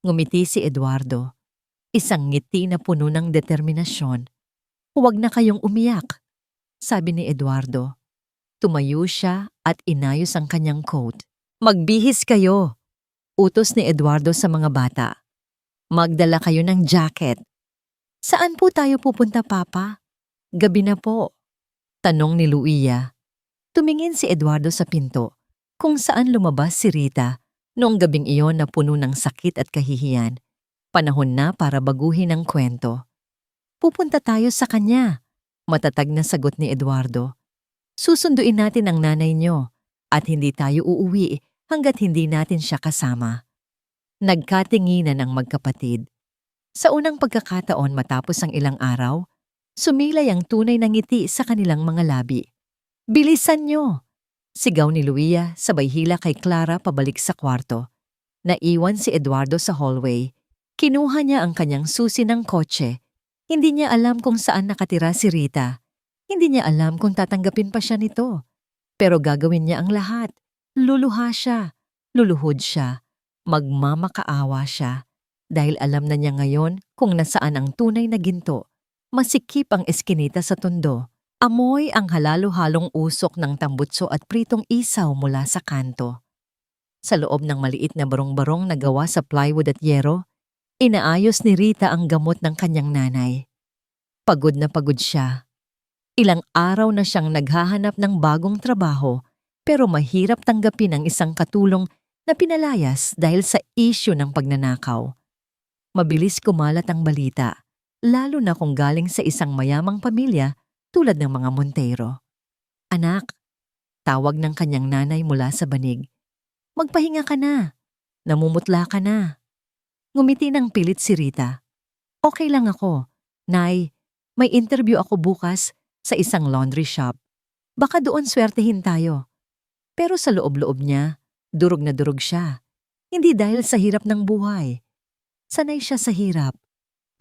Ngumiti si Eduardo, isang ngiti na puno ng determinasyon. Huwag na kayong umiyak, sabi ni Eduardo. Tumayo siya at inayos ang kanyang coat. Magbihis kayo, utos ni Eduardo sa mga bata. Magdala kayo ng jacket. Saan po tayo pupunta, Papa? Gabi na po. Tanong ni Luia. Tumingin si Eduardo sa pinto kung saan lumabas si Rita noong gabing iyon na puno ng sakit at kahihiyan. Panahon na para baguhin ang kwento. Pupunta tayo sa kanya, matatag na sagot ni Eduardo. Susunduin natin ang nanay niyo at hindi tayo uuwi hanggat hindi natin siya kasama. Nagkatinginan ang magkapatid. Sa unang pagkakataon matapos ang ilang araw, sumilay ang tunay na ngiti sa kanilang mga labi. Bilisan niyo! Sigaw ni Luia sabay hila kay Clara pabalik sa kwarto. Naiwan si Eduardo sa hallway. Kinuha niya ang kanyang susi ng kotse. Hindi niya alam kung saan nakatira si Rita. Hindi niya alam kung tatanggapin pa siya nito. Pero gagawin niya ang lahat. Luluha siya. Luluhod siya. Magmamakaawa siya. Dahil alam na niya ngayon kung nasaan ang tunay na ginto. Masikip ang eskinita sa tondo. Amoy ang halalo-halong usok ng tambutso at pritong isaw mula sa kanto. Sa loob ng maliit na barong-barong na gawa sa plywood at yero, inaayos ni Rita ang gamot ng kanyang nanay. Pagod na pagod siya. Ilang araw na siyang naghahanap ng bagong trabaho pero mahirap tanggapin ang isang katulong na pinalayas dahil sa isyu ng pagnanakaw. Mabilis kumalat ang balita, lalo na kung galing sa isang mayamang pamilya tulad ng mga Montero. Anak, tawag ng kanyang nanay mula sa banig. Magpahinga ka na. Namumutla ka na. Ngumiti ng pilit si Rita. Okay lang ako. Nay, may interview ako bukas sa isang laundry shop. Baka doon swertehin tayo. Pero sa loob-loob niya, durog na durog siya. Hindi dahil sa hirap ng buhay. Sanay siya sa hirap.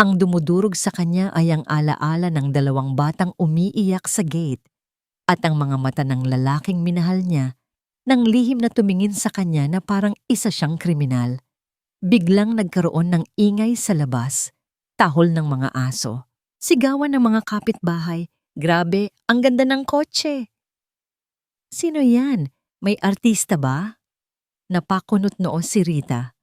Ang dumudurog sa kanya ay ang alaala ng dalawang batang umiiyak sa gate at ang mga mata ng lalaking minahal niya nang lihim na tumingin sa kanya na parang isa siyang kriminal. Biglang nagkaroon ng ingay sa labas, tahol ng mga aso, sigawan ng mga kapitbahay. Grabe, ang ganda ng kotse! Sino yan? May artista ba? Napakunot noo si Rita.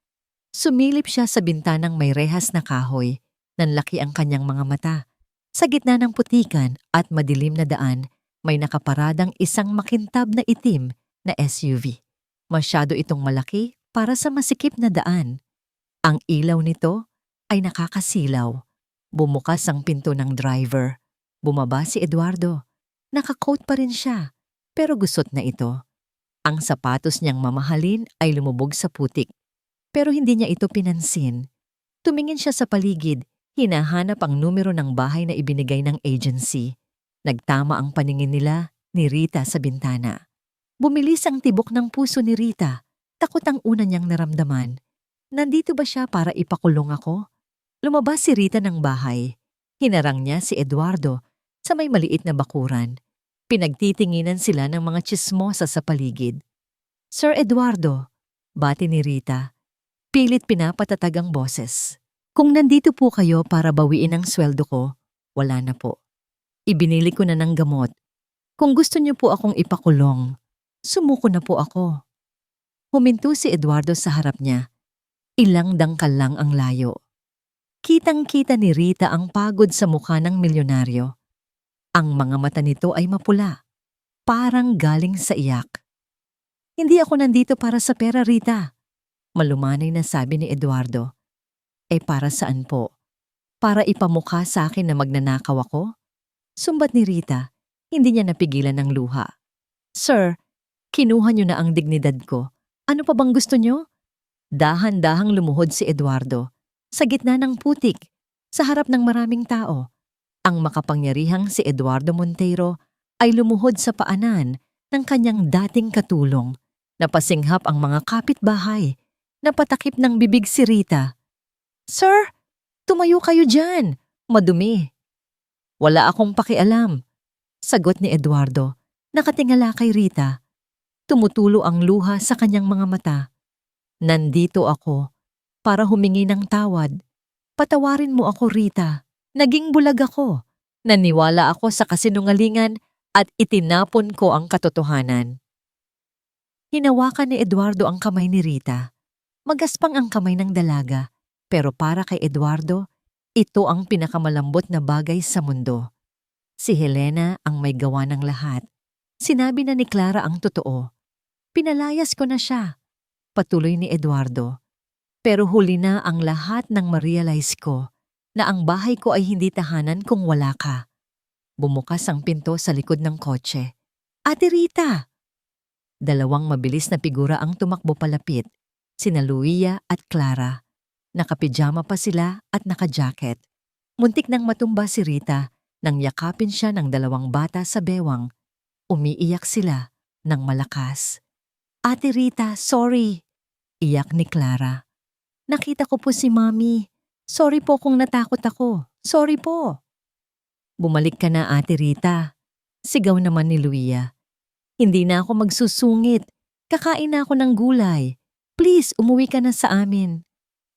Sumilip siya sa bintanang may rehas na kahoy. Nanlaki ang kanyang mga mata. Sa gitna ng putikan at madilim na daan, may nakaparadang isang makintab na itim na SUV. Masyado itong malaki para sa masikip na daan. Ang ilaw nito ay nakakasilaw. Bumukas ang pinto ng driver. Bumaba si Eduardo. Naka-coat pa rin siya, pero gusot na ito. Ang sapatos niyang mamahalin ay lumubog sa putik. Pero hindi niya ito pinansin. Tumingin siya sa paligid. Hinahanap ang numero ng bahay na ibinigay ng agency. Nagtama ang paningin nila ni Rita sa bintana. Bumilis ang tibok ng puso ni Rita. Takot ang una niyang naramdaman. Nandito ba siya para ipakulong ako? Lumabas si Rita ng bahay. Hinarang niya si Eduardo sa may maliit na bakuran. Pinagtitinginan sila ng mga tsismosa sa paligid. Sir Eduardo, bati ni Rita. Pilit pinapatatag ang boses. Kung nandito po kayo para bawiin ang sweldo ko, wala na po. Ibinili ko na ng gamot. Kung gusto niyo po akong ipakulong, sumuko na po ako. Huminto si Eduardo sa harap niya. Ilang dangkal lang ang layo. Kitang-kita ni Rita ang pagod sa mukha ng milyonaryo. Ang mga mata nito ay mapula, parang galing sa iyak. Hindi ako nandito para sa pera, Rita. Malumanay na sabi ni Eduardo. Para saan po? Para ipamukha sa akin na magnanakaw ako? Sumbat ni Rita, hindi niya napigilan ng luha. Sir, kinuha niyo na ang dignidad ko. Ano pa bang gusto niyo? Dahan-dahang lumuhod si Eduardo. Sa gitna ng putik, sa harap ng maraming tao. Ang makapangyarihang si Eduardo Montero ay lumuhod sa paanan ng kanyang dating katulong. Napasinghap ang mga kapitbahay. Napatakip ng bibig si Rita. Sir, tumayo kayo dyan. Madumi. Wala akong pakialam. Sagot ni Eduardo. Nakatingala kay Rita. Tumutulo ang luha sa kanyang mga mata. Nandito ako para humingi ng tawad. Patawarin mo ako, Rita. Naging bulag ako. Naniwala ako sa kasinungalingan at itinapon ko ang katotohanan. Hinawakan ni Eduardo ang kamay ni Rita. Magaspang ang kamay ng dalaga. Pero para kay Eduardo, ito ang pinakamalambot na bagay sa mundo. Si Helena ang may gawa ng lahat. Sinabi na ni Clara ang totoo. Pinalayas ko na siya. Patuloy ni Eduardo. Pero huli na ang lahat nang ma-realize ko na ang bahay ko ay hindi tahanan kung wala ka. Bumukas ang pinto sa likod ng kotse. Ate Rita! Dalawang mabilis na figura ang tumakbo palapit, sina Luia at Clara. Nakapijama pa sila at naka-jacket. Muntik nang matumba si Rita nang yakapin siya ng dalawang bata sa bewang. Umiiyak sila ng malakas. Ate Rita, sorry! Iyak ni Clara. Nakita ko po si Mami. Sorry po kung natakot ako. Sorry po. Bumalik ka na, Ate Rita. Sigaw naman ni Luia. Hindi na ako magsusungit. Kakain na ako ng gulay. Please, umuwi ka na sa amin.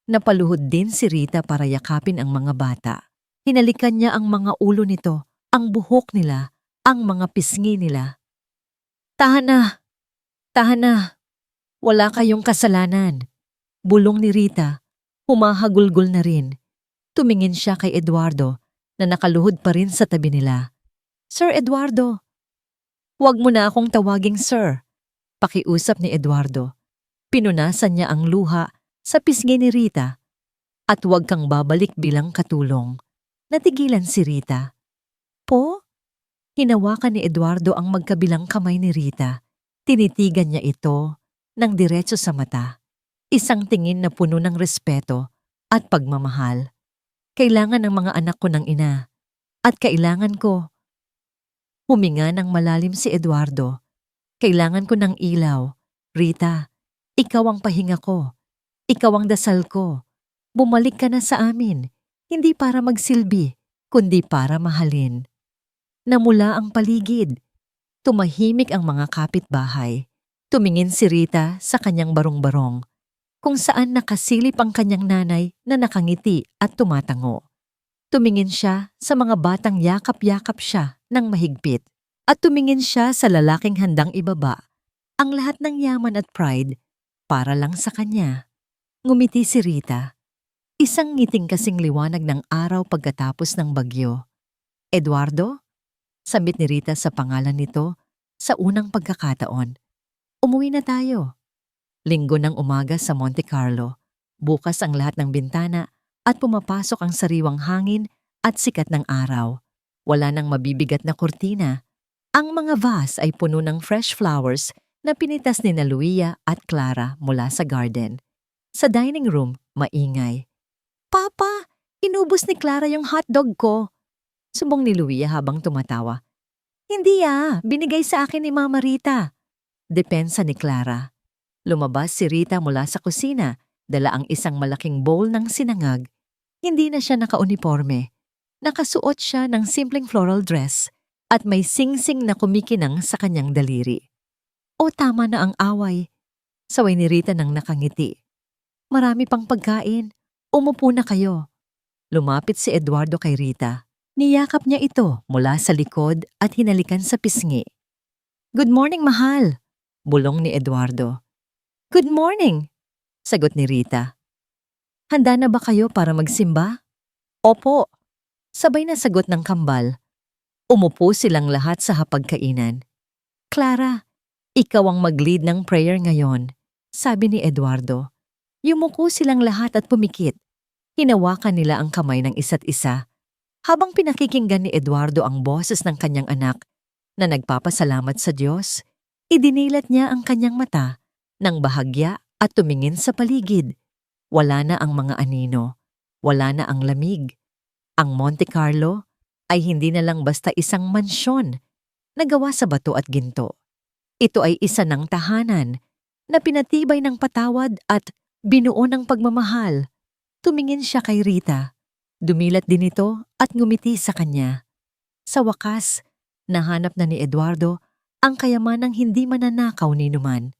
Napaluhod din si Rita para yakapin ang mga bata. Hinalikan niya ang mga ulo nito, ang buhok nila, ang mga pisngi nila. Tahan na! Tahan na! Wala kayong kasalanan. Bulong ni Rita. Humahagulgol na rin. Tumingin siya kay Eduardo na nakaluhod pa rin sa tabi nila. Sir Eduardo! Huwag mo na akong tawaging sir. Pakiusap ni Eduardo. Pinunasan niya ang luha sa pisngi ni Rita. At huwag kang babalik bilang katulong. Natigilan si Rita. Po? Hinawakan ni Eduardo ang magkabilang kamay ni Rita. Tinitigan niya ito ng diretso sa mata. Isang tingin na puno ng respeto at pagmamahal. Kailangan ng mga anak ko ng ina. At kailangan ko. Huminga ng malalim si Eduardo. Kailangan ko ng ilaw. Rita, ikaw ang pahinga ko. Ikaw ang dasal ko. Bumalik ka na sa amin. Hindi para magsilbi, kundi para mahalin. Namula ang paligid. Tumahimik ang mga kapitbahay. Tumingin si Rita sa kanyang barong-barong, kung saan nakasilip ang kanyang nanay na nakangiti at tumatango. Tumingin siya sa mga batang yakap-yakap siya ng mahigpit at tumingin siya sa lalaking handang ibaba ang lahat ng yaman at pride para lang sa kanya. Ngumiti si Rita. Isang ngiting kasing liwanag ng araw pagkatapos ng bagyo. Eduardo? Sambit ni Rita sa pangalan nito sa unang pagkakataon. Umuwi na tayo. Linggo ng umaga sa Monte Carlo. Bukas ang lahat ng bintana at pumapasok ang sariwang hangin at sikat ng araw. Wala nang mabibigat na kurtina. Ang mga vase ay puno ng fresh flowers na pinitas ni Luia at Clara mula sa garden. Sa dining room, maingay. Papa, inubos ni Clara yung hotdog ko. Sumbong ni Luia habang tumatawa. Hindi binigay sa akin ni Mama Rita. Depensa ni Clara. Lumabas si Rita mula sa kusina, dala ang isang malaking bowl ng sinangag. Hindi na siya naka-uniforme. Nakasuot siya ng simpleng floral dress at may sing-sing na kumikinang sa kanyang daliri. O tama na ang away. Saway ni Rita nang nakangiti. Marami pang pagkain. Umupo na kayo. Lumapit si Eduardo kay Rita. Niyakap niya ito mula sa likod at hinalikan sa pisngi. Good morning, mahal. Bulong ni Eduardo. Good morning, sagot ni Rita. Handa na ba kayo para magsimba? Opo, sabay na sagot ng kambal. Umupo silang lahat sa hapagkainan. Clara, ikaw ang mag-lead ng prayer ngayon, sabi ni Eduardo. Yumuko silang lahat at pumikit. Hinawakan nila ang kamay ng isa't isa. Habang pinakikinggan ni Eduardo ang boses ng kanyang anak na nagpapasalamat sa Diyos, idinilat niya ang kanyang mata ng bahagya at tumingin sa paligid. Wala na ang mga anino. Wala na ang lamig. Ang Monte Carlo ay hindi na lang basta isang mansyon na gawa sa bato at ginto. Ito ay isa ng tahanan na pinatibay ng patawad at binuo ng pagmamahal. Tumingin siya kay Rita. Dumilat din ito at ngumiti sa kanya. Sa wakas, nahanap na ni Eduardo ang kayamanang hindi mananakaw ni numan.